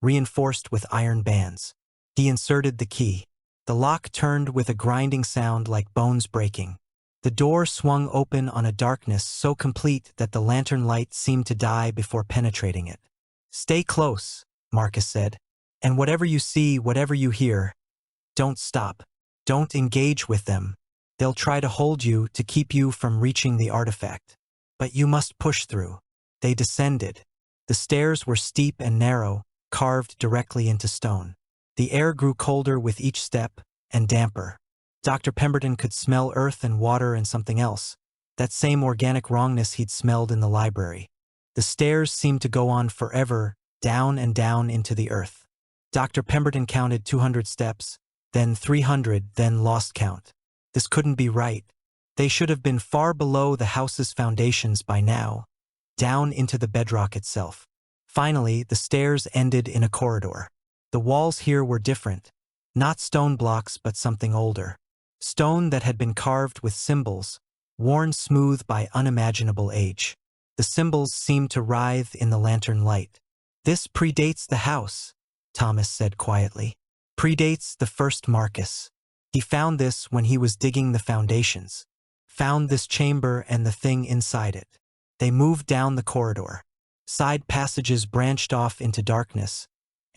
reinforced with iron bands. He inserted the key. The lock turned with a grinding sound like bones breaking. The door swung open on a darkness so complete that the lantern light seemed to die before penetrating it. Stay close, Marcus said. And whatever you see, whatever you hear, don't stop. Don't engage with them. They'll try to hold you to keep you from reaching the artifact. But you must push through. They descended. The stairs were steep and narrow, carved directly into stone. The air grew colder with each step, and damper. Dr. Pemberton could smell earth and water and something else, that same organic wrongness he'd smelled in the library. The stairs seemed to go on forever, down and down into the earth. Dr. Pemberton counted 200 steps, then 300, then lost count. This couldn't be right. They should have been far below the house's foundations by now, down into the bedrock itself. Finally, the stairs ended in a corridor. The walls here were different, not stone blocks but something older. Stone that had been carved with symbols, worn smooth by unimaginable age. The symbols seemed to writhe in the lantern light. This predates the house, Thomas said quietly. Predates the first Marcus. He found this when he was digging the foundations. Found this chamber and the thing inside it. They moved down the corridor. Side passages branched off into darkness,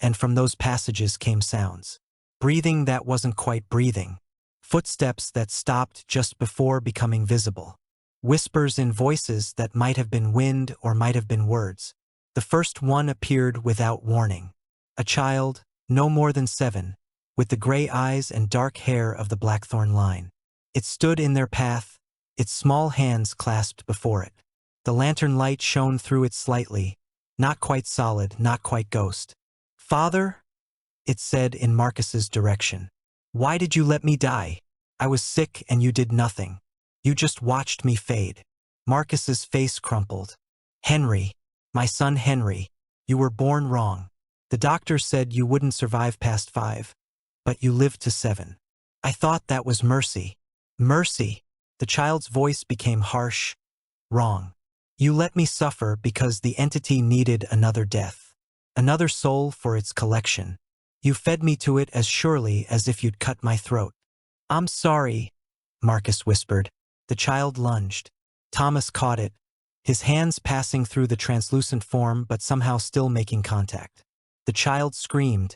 and from those passages came sounds. Breathing that wasn't quite breathing. Footsteps that stopped just before becoming visible. Whispers in voices that might have been wind or might have been words. The first one appeared without warning. A child, no more than 7, with the gray eyes and dark hair of the Blackthorne line. It stood in their path, its small hands clasped before it. The lantern light shone through it slightly, not quite solid, not quite ghost. "Father," it said in Marcus's direction. "Why did you let me die? I was sick and you did nothing. You just watched me fade." Marcus's face crumpled. "Henry, my son Henry, you were born wrong. The doctor said you wouldn't survive past 5, but you lived to 7. I thought that was mercy." "Mercy?" The child's voice became harsh. "Wrong. You let me suffer because the entity needed another death. Another soul for its collection. You fed me to it as surely as if you'd cut my throat." "I'm sorry," Marcus whispered. The child lunged. Thomas caught it, his hands passing through the translucent form but somehow still making contact. The child screamed,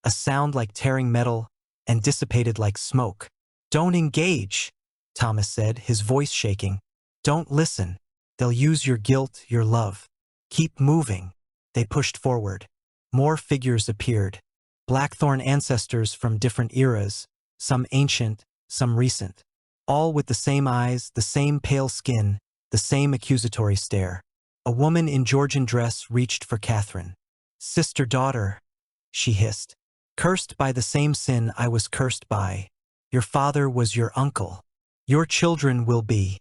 a sound like tearing metal, and dissipated like smoke. "Don't engage," Thomas said, his voice shaking. "Don't listen. They'll use your guilt, your love. Keep moving." They pushed forward. More figures appeared. Blackthorne ancestors from different eras, some ancient, some recent. All with the same eyes, the same pale skin, the same accusatory stare. A woman in Georgian dress reached for Catherine. "Sister-daughter," she hissed. "Cursed by the same sin I was cursed by. Your father was your uncle. Your children will be."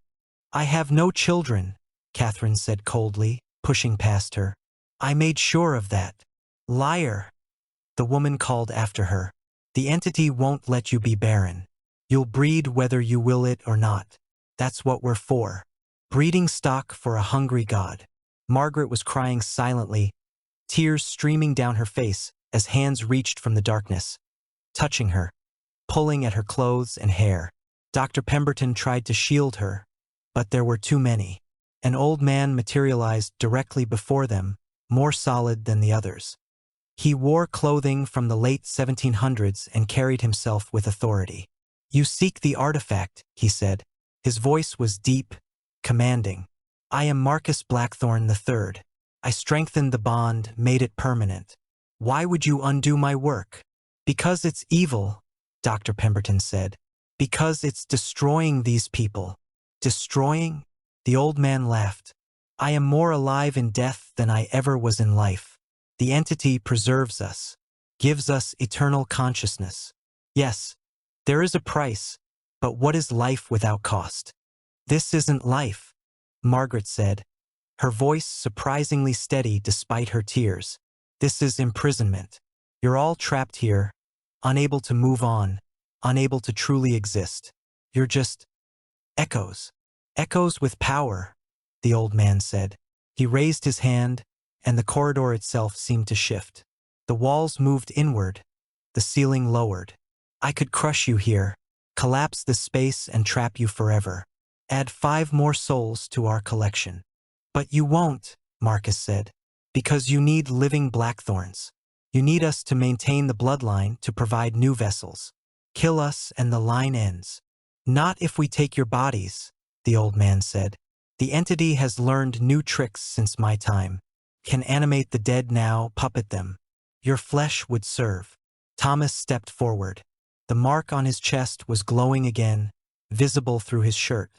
"I have no children," Catherine said coldly, pushing past her. "I made sure of that." "Liar," the woman called after her. "The entity won't let you be barren. You'll breed whether you will it or not. That's what we're for. Breeding stock for a hungry god." Margaret was crying silently, tears streaming down her face as hands reached from the darkness, touching her, pulling at her clothes and hair. Dr. Pemberton tried to shield her, but there were too many. An old man materialized directly before them, more solid than the others. He wore clothing from the late 1700s and carried himself with authority. "You seek the artifact," he said. His voice was deep, commanding. "I am Marcus Blackthorne III. I strengthened the bond, made it permanent. Why would you undo my work?" "Because it's evil," Dr. Pemberton said. "Because it's destroying these people." "Destroying?" The old man laughed. "I am more alive in death than I ever was in life. The entity preserves us, gives us eternal consciousness. Yes, there is a price, but what is life without cost?" "This isn't life," Margaret said, her voice surprisingly steady despite her tears. "This is imprisonment. You're all trapped here, unable to move on, unable to truly exist. You're just echoes. Echoes with power," the old man said. He raised his hand, and the corridor itself seemed to shift. The walls moved inward, the ceiling lowered. "I could crush you here, collapse this space and trap you forever. Add 5 more souls to our collection." "But you won't," Marcus said, "because you need living Blackthorns. You need us to maintain the bloodline, to provide new vessels. Kill us and the line ends." "Not if we take your bodies," the old man said. "The entity has learned new tricks since my time. Can animate the dead now, puppet them. Your flesh would serve." Thomas stepped forward. The mark on his chest was glowing again, visible through his shirt.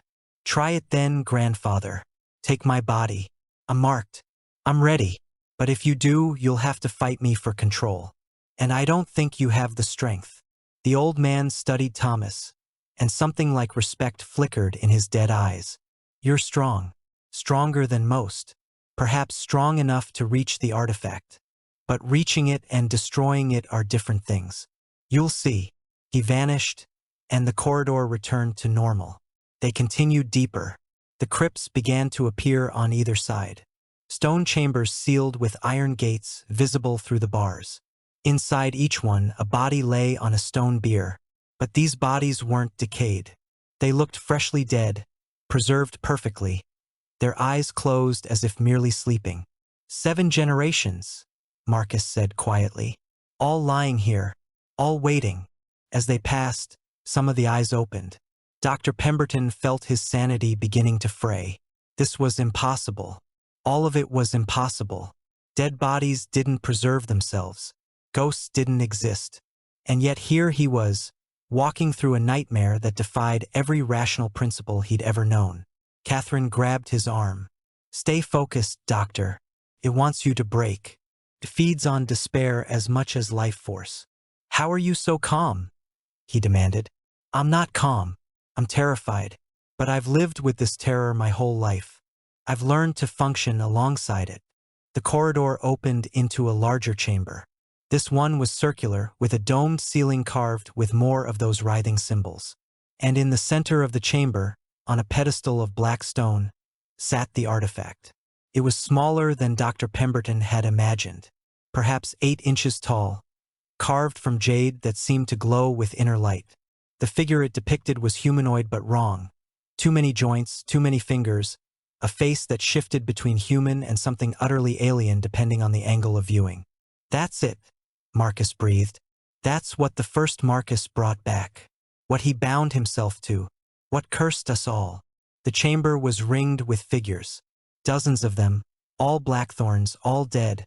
"Try it then, grandfather. Take my body. I'm marked. I'm ready. But if you do, you'll have to fight me for control. And I don't think you have the strength." The old man studied Thomas, and something like respect flickered in his dead eyes. "You're strong. Stronger than most. Perhaps strong enough to reach the artifact. But reaching it and destroying it are different things. You'll see." He vanished, and the corridor returned to normal. They continued deeper. The crypts began to appear on either side. Stone chambers sealed with iron gates visible through the bars. Inside each one, a body lay on a stone bier. But these bodies weren't decayed. They looked freshly dead, preserved perfectly, their eyes closed as if merely sleeping. 7 generations, Marcus said quietly. All lying here, all waiting. As they passed, some of the eyes opened. Dr. Pemberton felt his sanity beginning to fray. This was impossible. All of it was impossible. Dead bodies didn't preserve themselves. Ghosts didn't exist. And yet here he was, walking through a nightmare that defied every rational principle he'd ever known. Catherine grabbed his arm. "Stay focused, Doctor. It wants you to break. It feeds on despair as much as life force." "How are you so calm?" he demanded. "I'm not calm. I'm terrified. But I've lived with this terror my whole life. I've learned to function alongside it." The corridor opened into a larger chamber. This one was circular, with a domed ceiling carved with more of those writhing symbols. And in the center of the chamber, on a pedestal of black stone, sat the artifact. It was smaller than Dr. Pemberton had imagined, perhaps 8 inches tall, carved from jade that seemed to glow with inner light. The figure it depicted was humanoid but wrong. Too many joints, too many fingers, a face that shifted between human and something utterly alien depending on the angle of viewing. "That's it," Marcus breathed. "That's what the first Marcus brought back. What he bound himself to. What cursed us all." The chamber was ringed with figures. Dozens of them, all Blackthorns, all dead,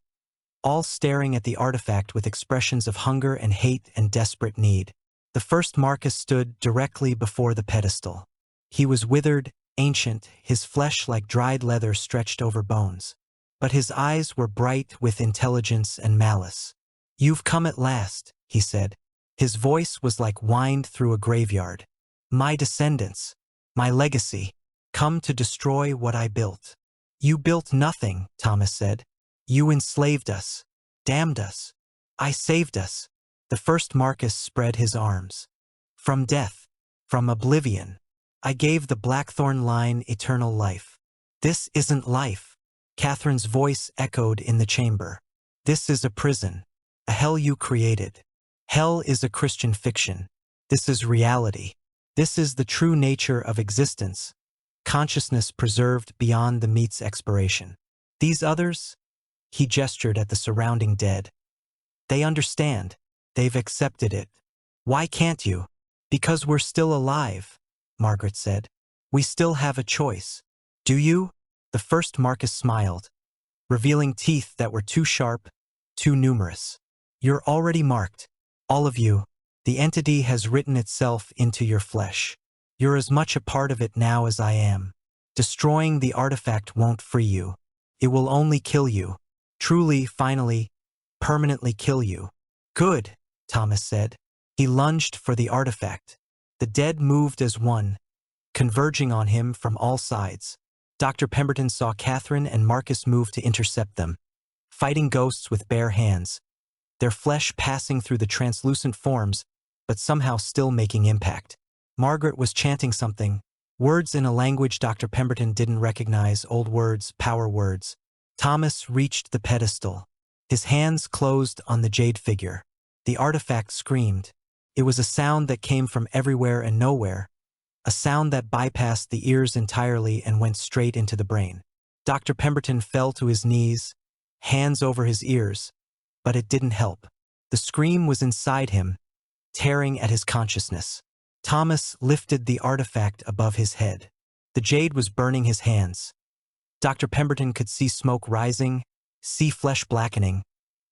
all staring at the artifact with expressions of hunger and hate and desperate need. The first Marcus stood directly before the pedestal. He was withered, ancient, his flesh like dried leather stretched over bones. But his eyes were bright with intelligence and malice. "You've come at last," he said. His voice was like wind through a graveyard. "My descendants, my legacy, come to destroy what I built." "You built nothing," Thomas said. "You enslaved us, damned us. I saved us." The first Marcus spread his arms. "From death, from oblivion, I gave the Blackthorne line eternal life." "This isn't life," Catherine's voice echoed in the chamber. "This is a prison, a hell you created. Hell is a Christian fiction. This is reality. This is the true nature of existence, consciousness preserved beyond the meat's expiration. These others," he gestured at the surrounding dead, "they understand. They've accepted it. Why can't you?" "Because we're still alive," Margaret said. "We still have a choice." "Do you?" The first Marcus smiled, revealing teeth that were too sharp, too numerous. "You're already marked. All of you. The entity has written itself into your flesh. You're as much a part of it now as I am. Destroying the artifact won't free you. It will only kill you. Truly, finally, permanently kill you." "Good," Thomas said. He lunged for the artifact. The dead moved as one, converging on him from all sides. Dr. Pemberton saw Catherine and Marcus move to intercept them, fighting ghosts with bare hands, their flesh passing through the translucent forms, but somehow still making impact. Margaret was chanting something, words in a language Dr. Pemberton didn't recognize, old words, power words. Thomas reached the pedestal. His hands closed on the jade figure. The artifact screamed. It was a sound that came from everywhere and nowhere, a sound that bypassed the ears entirely and went straight into the brain. Dr. Pemberton fell to his knees, hands over his ears, but it didn't help. The scream was inside him, tearing at his consciousness. Thomas lifted the artifact above his head. The jade was burning his hands. Dr. Pemberton could see smoke rising, see flesh blackening,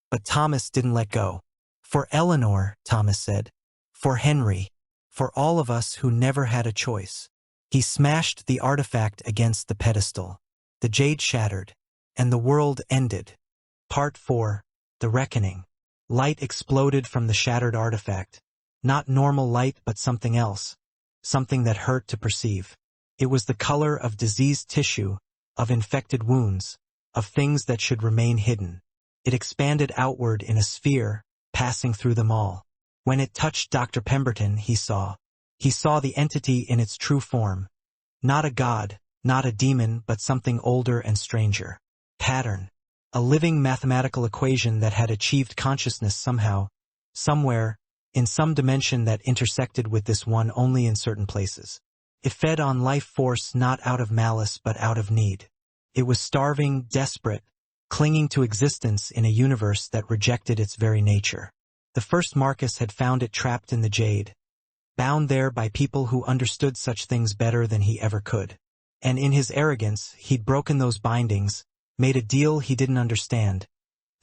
but Thomas didn't let go. "For Eleanor," Thomas said. "For Henry. For all of us who never had a choice." He smashed the artifact against the pedestal. The jade shattered, and the world ended. Part 4. The Reckoning. Light exploded from the shattered artifact. Not normal light, but something else. Something that hurt to perceive. It was the color of diseased tissue, of infected wounds, of things that should remain hidden. It expanded outward in a sphere, passing through them all. When it touched Dr. Pemberton, he saw the entity in its true form. Not a god, not a demon, but something older and stranger. Pattern. A living mathematical equation that had achieved consciousness somehow, somewhere, in some dimension that intersected with this one only in certain places. It fed on life force not out of malice but out of need. It was starving, desperate, clinging to existence in a universe that rejected its very nature. The first Marcus had found it trapped in the jade, bound there by people who understood such things better than he ever could. And in his arrogance, he'd broken those bindings, made a deal he didn't understand,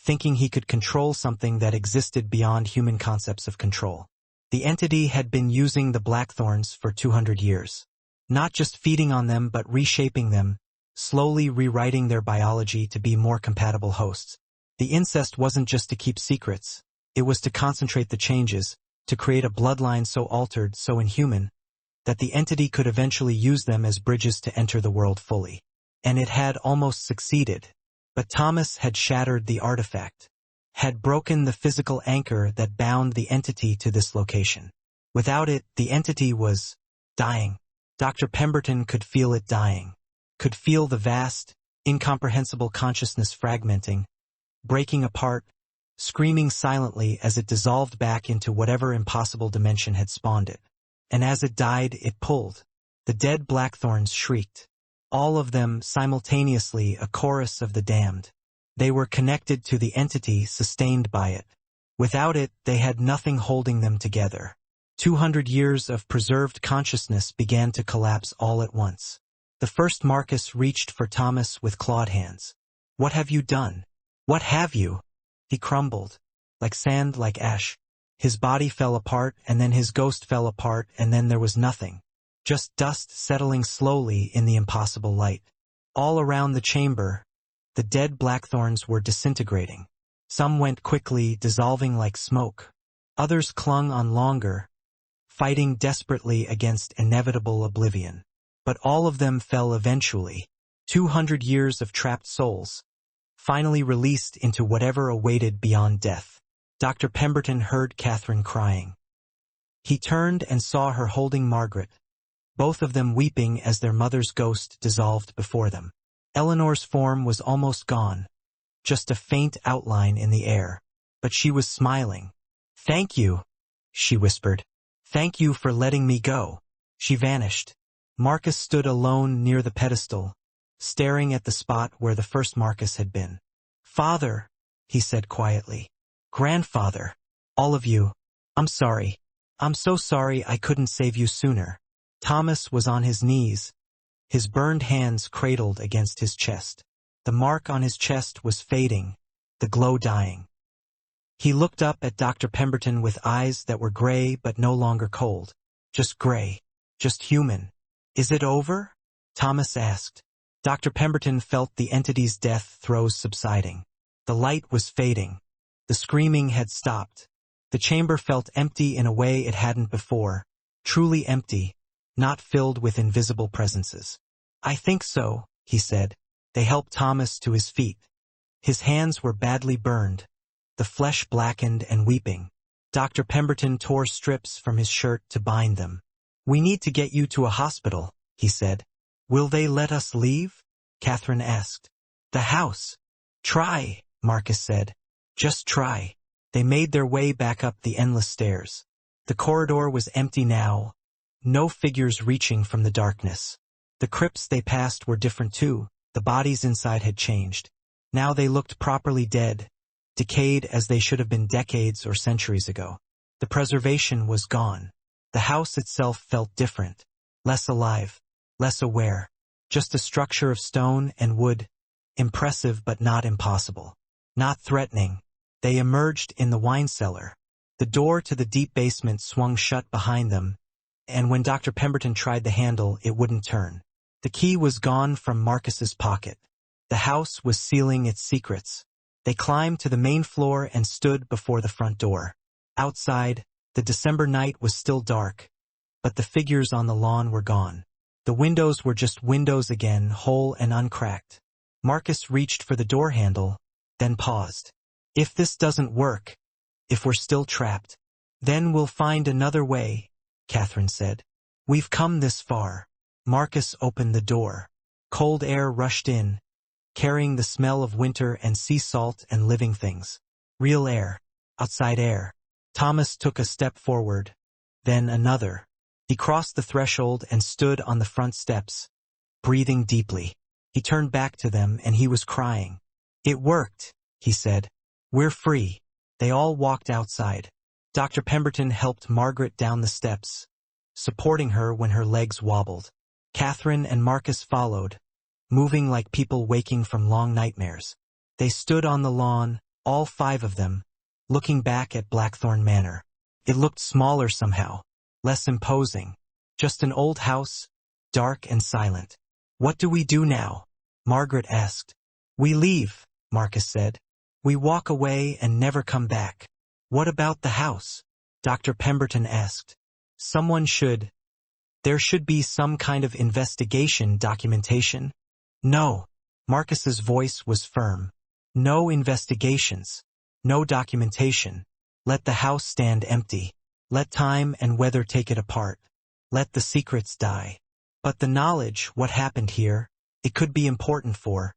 thinking he could control something that existed beyond human concepts of control. The entity had been using the Blackthorns for 200 years. Not just feeding on them but reshaping them, slowly rewriting their biology to be more compatible hosts. The incest wasn't just to keep secrets, it was to concentrate the changes, to create a bloodline so altered, so inhuman, that the entity could eventually use them as bridges to enter the world fully. And it had almost succeeded. But Thomas had shattered the artifact, had broken the physical anchor that bound the entity to this location. Without it, the entity was dying. Dr. Pemberton could feel it dying, could feel the vast, incomprehensible consciousness fragmenting, breaking apart, screaming silently as it dissolved back into whatever impossible dimension had spawned it. And as it died, it pulled. The dead Blackthorns shrieked. All of them simultaneously, a chorus of the damned. They were connected to the entity, sustained by it. Without it, they had nothing holding them together. 200 years of preserved consciousness began to collapse all at once. The first Marcus reached for Thomas with clawed hands. "What have you done? What have you?" He crumbled. Like sand, like ash. His body fell apart, and then his ghost fell apart, and then there was nothing. Just dust settling slowly in the impossible light. All around the chamber, the dead Blackthorns were disintegrating. Some went quickly, dissolving like smoke. Others clung on longer, fighting desperately against inevitable oblivion. But all of them fell eventually. 200 years of trapped souls, finally released into whatever awaited beyond death. Dr. Pemberton heard Catherine crying. He turned and saw her holding Margaret, both of them weeping as their mother's ghost dissolved before them. Eleanor's form was almost gone, just a faint outline in the air. But she was smiling. "Thank you," she whispered. "Thank you for letting me go." She vanished. Marcus stood alone near the pedestal, staring at the spot where the first Marcus had been. "Father," he said quietly. "Grandfather. All of you. I'm sorry. I'm so sorry I couldn't save you sooner." Thomas was on his knees, his burned hands cradled against his chest. The mark on his chest was fading, the glow dying. He looked up at Dr. Pemberton with eyes that were gray but no longer cold. Just gray. Just human. "Is it over?" Thomas asked. Dr. Pemberton felt the entity's death throes subsiding. The light was fading. The screaming had stopped. The chamber felt empty in a way it hadn't before. Truly empty, not filled with invisible presences. "I think so," he said. They helped Thomas to his feet. His hands were badly burned, the flesh blackened and weeping. Dr. Pemberton tore strips from his shirt to bind them. "We need to get you to a hospital," he said. "Will they let us leave?" Catherine asked. "The house." "Try," Marcus said. "Just try." They made their way back up the endless stairs. The corridor was empty now, no figures reaching from the darkness. The crypts they passed were different too. The bodies inside had changed. Now they looked properly dead, decayed as they should have been decades or centuries ago. The preservation was gone. The house itself felt different, less alive, less aware. Just a structure of stone and wood, impressive but not impossible. Not threatening. They emerged in the wine cellar. The door to the deep basement swung shut behind them, and when Dr. Pemberton tried the handle, it wouldn't turn. The key was gone from Marcus's pocket. The house was sealing its secrets. They climbed to the main floor and stood before the front door. Outside, the December night was still dark, but the figures on the lawn were gone. The windows were just windows again, whole and uncracked. Marcus reached for the door handle, then paused. "If this doesn't work, if we're still trapped, then we'll find another way," Catherine said. "We've come this far." Marcus opened the door. Cold air rushed in, carrying the smell of winter and sea salt and living things. Real air. Outside air. Thomas took a step forward, then another. He crossed the threshold and stood on the front steps, breathing deeply. He turned back to them and he was crying. "It worked," he said. "We're free." They all walked outside. Dr. Pemberton helped Margaret down the steps, supporting her when her legs wobbled. Catherine and Marcus followed, moving like people waking from long nightmares. They stood on the lawn, all five of them, looking back at Blackthorne Manor. It looked smaller somehow, less imposing. Just an old house, dark and silent. "What do we do now?" Margaret asked. "We leave," Marcus said. "We walk away and never come back." "What about the house?" Dr. Pemberton asked. There should be some kind of investigation documentation." "No." Marcus's voice was firm. "No investigations. No documentation. Let the house stand empty. Let time and weather take it apart. Let the secrets die. But the knowledge, what happened here, it could be important for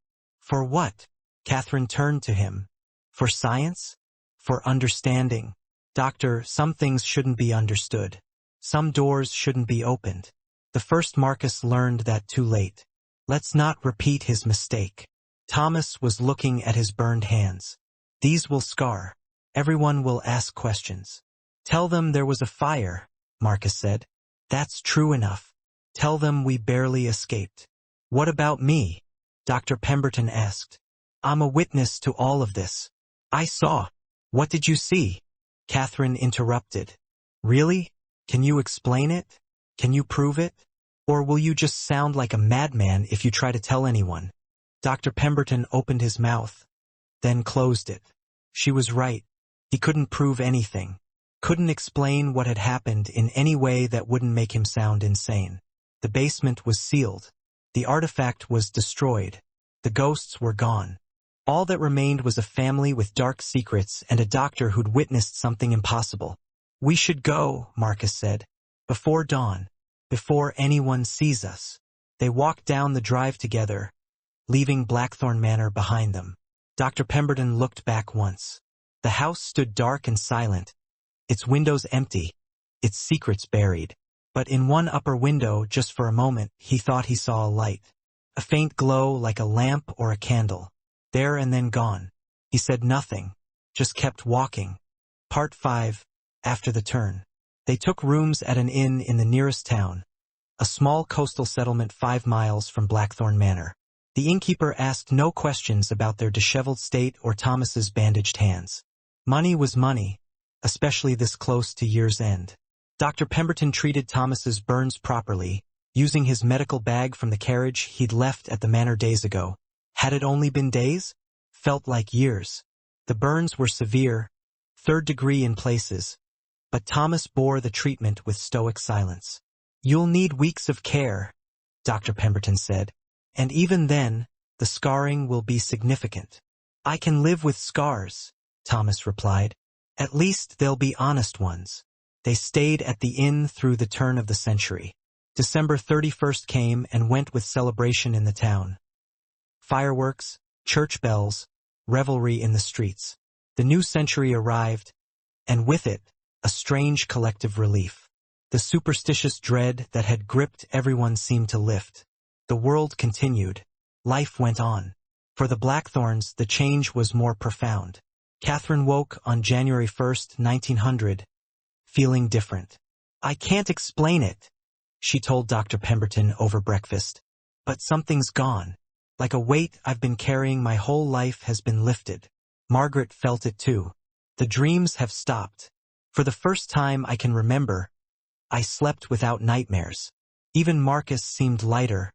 what?" Catherine turned to him. "For science? For understanding? Doctor, some things shouldn't be understood. Some doors shouldn't be opened." The first Marcus learned that too late. Let's not repeat his mistake. Thomas was looking at his burned hands. "These will scar. Everyone will ask questions." "Tell them there was a fire," Marcus said. "That's true enough. Tell them we barely escaped." "What about me?" Dr. Pemberton asked. "I'm a witness to all of this. I saw." "What did you see?" Catherine interrupted. "Really? Can you explain it? Can you prove it? Or will you just sound like a madman if you try to tell anyone?" Dr. Pemberton opened his mouth, then closed it. She was right. He couldn't prove anything. Couldn't explain what had happened in any way that wouldn't make him sound insane. The basement was sealed. The artifact was destroyed. The ghosts were gone. All that remained was a family with dark secrets and a doctor who'd witnessed something impossible. "We should go," Marcus said. "Before dawn. Before anyone sees us." They walked down the drive together, leaving Blackthorne Manor behind them. Dr. Pemberton looked back once. The house stood dark and silent, its windows empty, its secrets buried. But in one upper window, just for a moment, he thought he saw a light. A faint glow like a lamp or a candle. There and then gone. He said nothing, just kept walking. Part 5, after the turn. They took rooms at an inn in the nearest town, a small coastal settlement 5 miles from Blackthorne Manor. The innkeeper asked no questions about their disheveled state or Thomas's bandaged hands. Money was money, especially this close to year's end. Dr. Pemberton treated Thomas's burns properly, using his medical bag from the carriage he'd left at the manor days ago. Had it only been days? Felt like years. The burns were severe, 3rd degree in places, but Thomas bore the treatment with stoic silence. "You'll need weeks of care," Dr. Pemberton said, "and even then, the scarring will be significant." "I can live with scars," Thomas replied. "At least they'll be honest ones." They stayed at the inn through the turn of the century. December 31st came and went with celebration in the town. Fireworks, church bells, revelry in the streets. The new century arrived, and with it, a strange collective relief. The superstitious dread that had gripped everyone seemed to lift. The world continued. Life went on. For the Blackthornes, the change was more profound. Catherine woke on January 1st, 1900, feeling different. "I can't explain it," she told Dr. Pemberton over breakfast. "But something's gone. Like a weight I've been carrying my whole life has been lifted." Margaret felt it too. "The dreams have stopped. For the first time I can remember, I slept without nightmares." Even Marcus seemed lighter,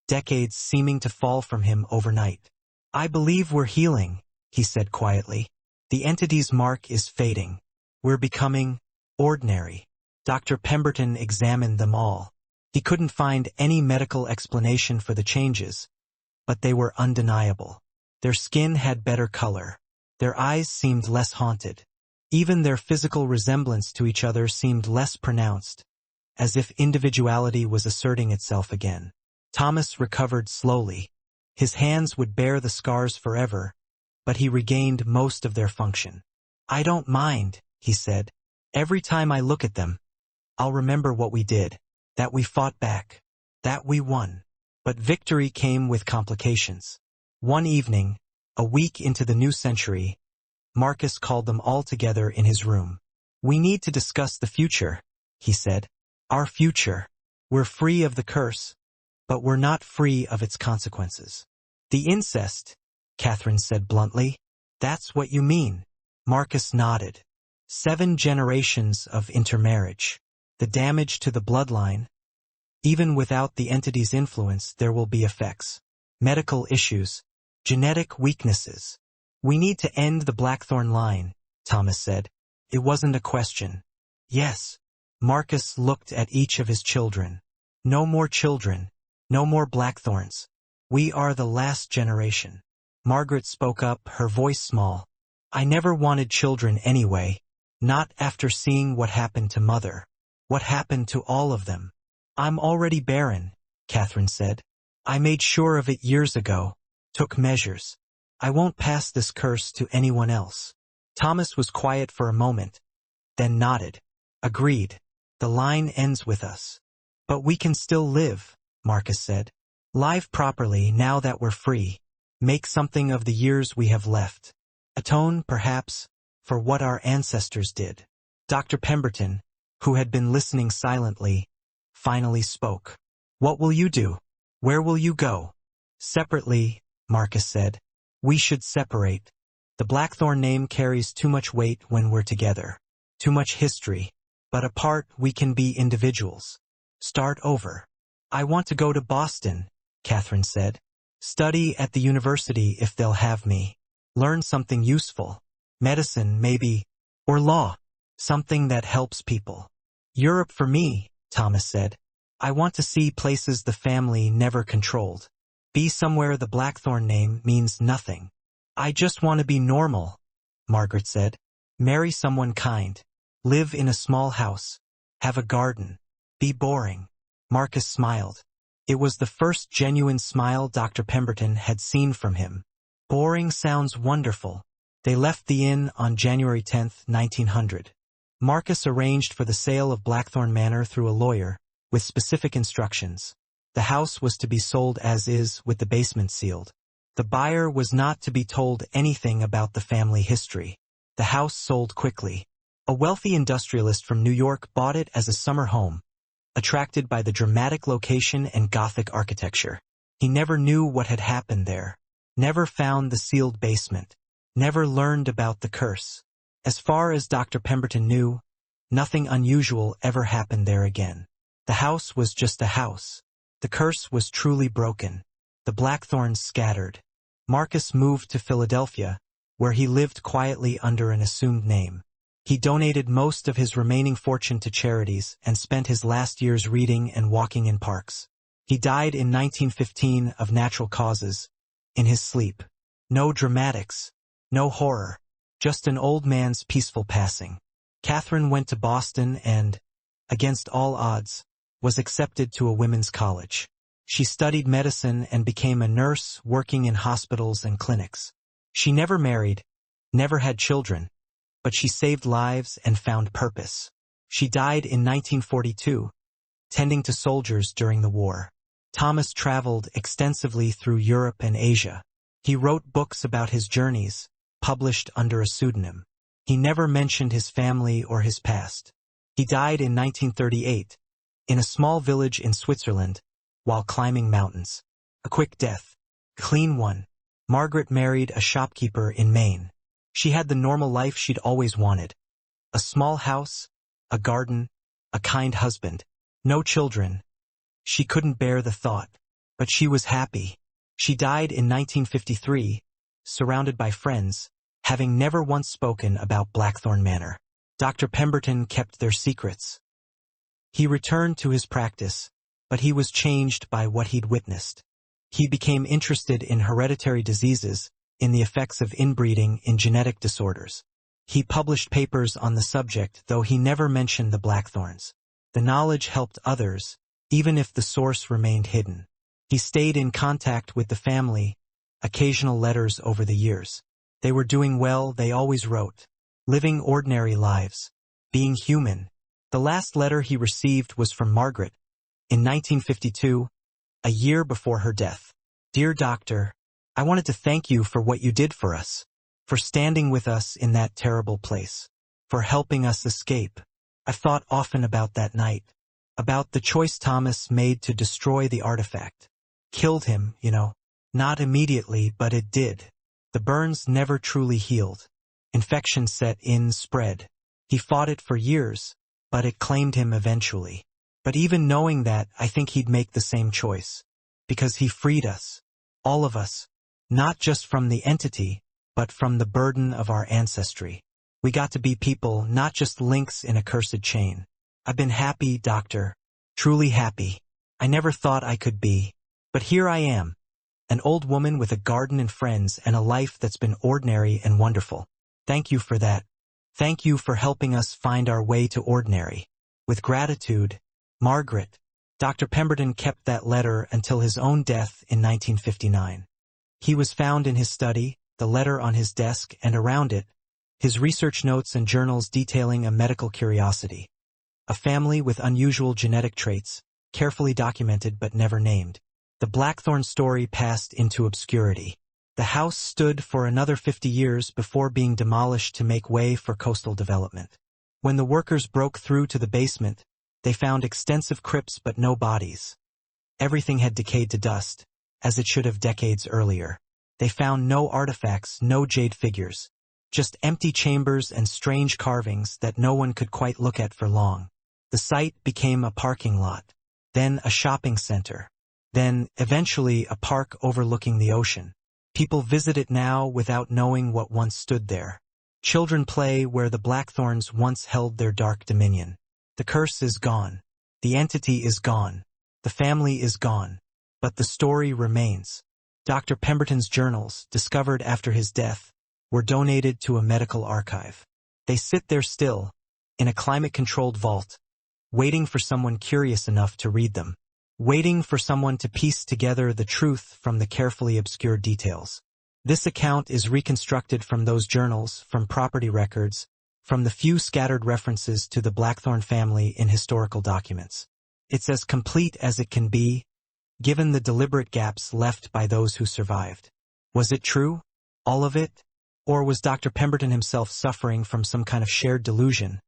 decades seeming to fall from him overnight. "I believe we're healing," he said quietly. "The entity's mark is fading. We're becoming ordinary." Dr. Pemberton examined them all. He couldn't find any medical explanation for the changes, but they were undeniable. Their skin had better color. Their eyes seemed less haunted. Even their physical resemblance to each other seemed less pronounced, as if individuality was asserting itself again. Thomas recovered slowly. His hands would bear the scars forever, but he regained most of their function. "I don't mind," he said. "Every time I look at them, I'll remember what we did, that we fought back, that we won." But victory came with complications. One evening, a week into the new century, Marcus called them all together in his room. "We need to discuss the future," he said. "Our future. We're free of the curse, but we're not free of its consequences." "The incest," Catherine said bluntly. "That's what you mean." Marcus nodded. 7 generations of intermarriage. The damage to the bloodline. Even without the entity's influence, there will be effects. Medical issues. Genetic weaknesses. We need to end the Blackthorne line, Thomas said. It wasn't a question. Yes. Marcus looked at each of his children. No more children. No more Blackthorns. We are the last generation. Margaret spoke up, her voice small. I never wanted children anyway. Not after seeing what happened to Mother. What happened to all of them. I'm already barren, Catherine said. I made sure of it years ago. Took measures. I won't pass this curse to anyone else. Thomas was quiet for a moment, then nodded. Agreed. The line ends with us. But we can still live, Marcus said. Live properly now that we're free. Make something of the years we have left. Atone, perhaps, for what our ancestors did. Dr. Pemberton, who had been listening silently, finally spoke. What will you do? Where will you go? Separately, Marcus said. We should separate. The Blackthorne name carries too much weight when we're together. Too much history. But apart, we can be individuals. Start over. I want to go to Boston, Catherine said. Study at the university if they'll have me. Learn something useful. Medicine, maybe. Or law. Something that helps people. Europe for me, Thomas said. I want to see places the family never controlled. Be somewhere the Blackthorne name means nothing. I just want to be normal, Margaret said. Marry someone kind. Live in a small house. Have a garden. Be boring. Marcus smiled. It was the first genuine smile Dr. Pemberton had seen from him. Boring sounds wonderful. They left the inn on January 10, 1900. Marcus arranged for the sale of Blackthorne Manor through a lawyer, with specific instructions. The house was to be sold as is, with the basement sealed. The buyer was not to be told anything about the family history. The house sold quickly. A wealthy industrialist from New York bought it as a summer home, attracted by the dramatic location and Gothic architecture. He never knew what had happened there. Never found the sealed basement. Never learned about the curse. As far as Dr. Pemberton knew, nothing unusual ever happened there again. The house was just a house. The curse was truly broken. The Blackthorns scattered. Marcus moved to Philadelphia, where he lived quietly under an assumed name. He donated most of his remaining fortune to charities and spent his last years reading and walking in parks. He died in 1915 of natural causes, in his sleep. No dramatics, no horror, just an old man's peaceful passing. Catherine went to Boston and, against all odds, was accepted to a women's college. She studied medicine and became a nurse working in hospitals and clinics. She never married, never had children, but she saved lives and found purpose. She died in 1942, tending to soldiers during the war. Thomas traveled extensively through Europe and Asia. He wrote books about his journeys, published under a pseudonym. He never mentioned his family or his past. He died in 1938, in a small village in Switzerland, while climbing mountains. A quick death. Clean one. Margaret married a shopkeeper in Maine. She had the normal life she'd always wanted. A small house, a garden, a kind husband. No children. She couldn't bear the thought. But she was happy. She died in 1953, surrounded by friends, having never once spoken about Blackthorne Manor. Dr. Pemberton kept their secrets. He returned to his practice, but he was changed by what he'd witnessed. He became interested in hereditary diseases, in the effects of inbreeding in genetic disorders. He published papers on the subject, though he never mentioned the Blackthorns. The knowledge helped others, even if the source remained hidden. He stayed in contact with the family, occasional letters over the years. They were doing well, they always wrote. Living ordinary lives. Being human. The last letter he received was from Margaret, in 1952, a year before her death. Dear Doctor, I wanted to thank you for what you did for us, for standing with us in that terrible place, for helping us escape. I've thought often about that night, about the choice Thomas made to destroy the artifact. Killed him, you know. Not immediately, but it did. The burns never truly healed. Infection set in, spread. He fought it for years, but it claimed him eventually. But even knowing that, I think he'd make the same choice. Because he freed us. All of us. Not just from the entity, but from the burden of our ancestry. We got to be people, not just links in a cursed chain. I've been happy, Doctor. Truly happy. I never thought I could be. But here I am. An old woman with a garden and friends and a life that's been ordinary and wonderful. Thank you for that. Thank you for helping us find our way to ordinary. With gratitude, Margaret. Dr. Pemberton kept that letter until his own death in 1959. He was found in his study, the letter on his desk, and around it, his research notes and journals detailing a medical curiosity. A family with unusual genetic traits, carefully documented but never named. The Blackthorne story passed into obscurity. The house stood for another 50 years before being demolished to make way for coastal development. When the workers broke through to the basement, they found extensive crypts but no bodies. Everything had decayed to dust, as it should have decades earlier. They found no artifacts, no jade figures. Just empty chambers and strange carvings that no one could quite look at for long. The site became a parking lot, then a shopping center, then, eventually, a park overlooking the ocean. People visit it now without knowing what once stood there. Children play where the Blackthornes once held their dark dominion. The curse is gone. The entity is gone. The family is gone. But the story remains. Dr. Pemberton's journals, discovered after his death, were donated to a medical archive. They sit there still, in a climate-controlled vault, waiting for someone curious enough to read them. Waiting for someone to piece together the truth from the carefully obscured details. This account is reconstructed from those journals, from property records, from the few scattered references to the Blackthorne family in historical documents. It's as complete as it can be, given the deliberate gaps left by those who survived. Was it true? All of it? Or was Dr. Pemberton himself suffering from some kind of shared delusion?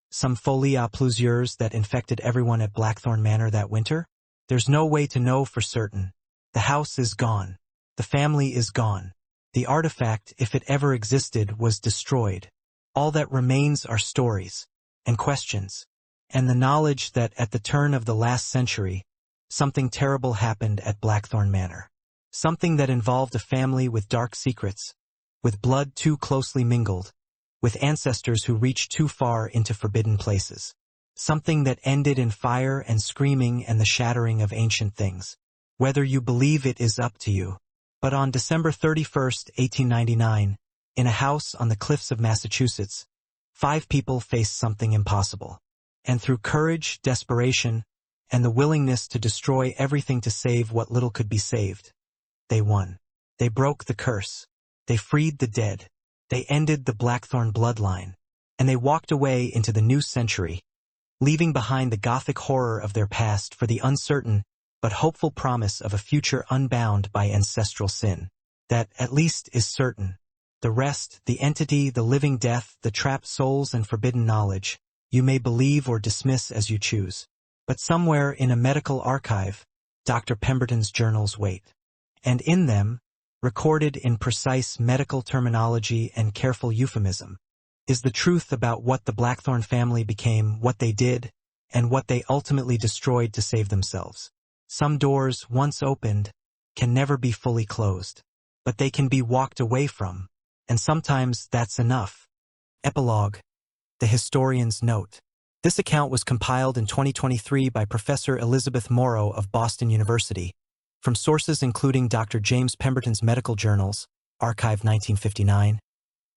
Some folie à plusieurs that infected everyone at Blackthorne Manor that winter? There's no way to know for certain. The house is gone. The family is gone. The artifact, if it ever existed, was destroyed. All that remains are stories, and questions, and the knowledge that at the turn of the last century, something terrible happened at Blackthorne Manor. Something that involved a family with dark secrets, with blood too closely mingled, with ancestors who reached too far into forbidden places. Something that ended in fire and screaming and the shattering of ancient things. Whether you believe it is up to you. But on December 31st, 1899, in a house on the cliffs of Massachusetts, 5 people faced something impossible. And through courage, desperation, and the willingness to destroy everything to save what little could be saved, they won. They broke the curse. They freed the dead. They ended the Blackthorne bloodline. And they walked away into the new century, leaving behind the Gothic horror of their past for the uncertain but hopeful promise of a future unbound by ancestral sin. That, at least, is certain. The rest, the entity, the living death, the trapped souls and forbidden knowledge, you may believe or dismiss as you choose. But somewhere in a medical archive, Dr. Pemberton's journals wait. And in them, recorded in precise medical terminology and careful euphemism, is the truth about what the Blackthorne family became, what they did, and what they ultimately destroyed to save themselves. Some doors, once opened, can never be fully closed, but they can be walked away from, and sometimes that's enough. Epilogue. The Historian's Note. This account was compiled in 2023 by Professor Elizabeth Morrow of Boston University, from sources including Dr. James Pemberton's medical journals, Archive 1959,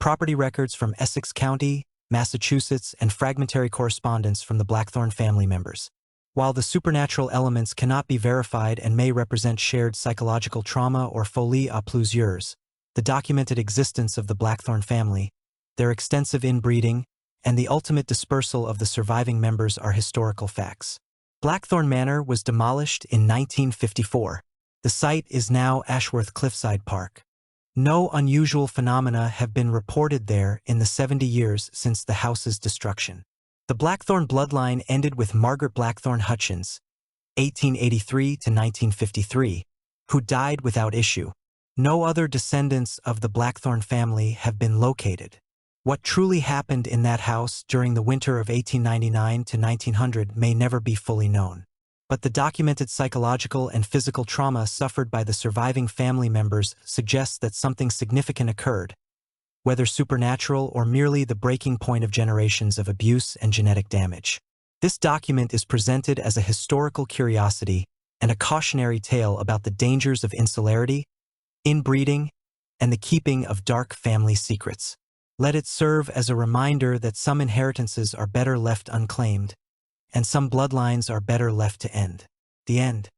property records from Essex County, Massachusetts, and fragmentary correspondence from the Blackthorne family members. While the supernatural elements cannot be verified and may represent shared psychological trauma or folie à plusieurs, the documented existence of the Blackthorne family, their extensive inbreeding, and the ultimate dispersal of the surviving members are historical facts. Blackthorne Manor was demolished in 1954. The site is now Ashworth Cliffside Park. No unusual phenomena have been reported there in the 70 years since the house's destruction. The Blackthorne bloodline ended with Margaret Blackthorne Hutchins, 1883 to 1953, who died without issue. No other descendants of the Blackthorne family have been located. What truly happened in that house during the winter of 1899 to 1900 may never be fully known. But the documented psychological and physical trauma suffered by the surviving family members suggests that something significant occurred, whether supernatural or merely the breaking point of generations of abuse and genetic damage. This document is presented as a historical curiosity and a cautionary tale about the dangers of insularity, inbreeding, and the keeping of dark family secrets. Let it serve as a reminder that some inheritances are better left unclaimed, and some bloodlines are better left to end. The end.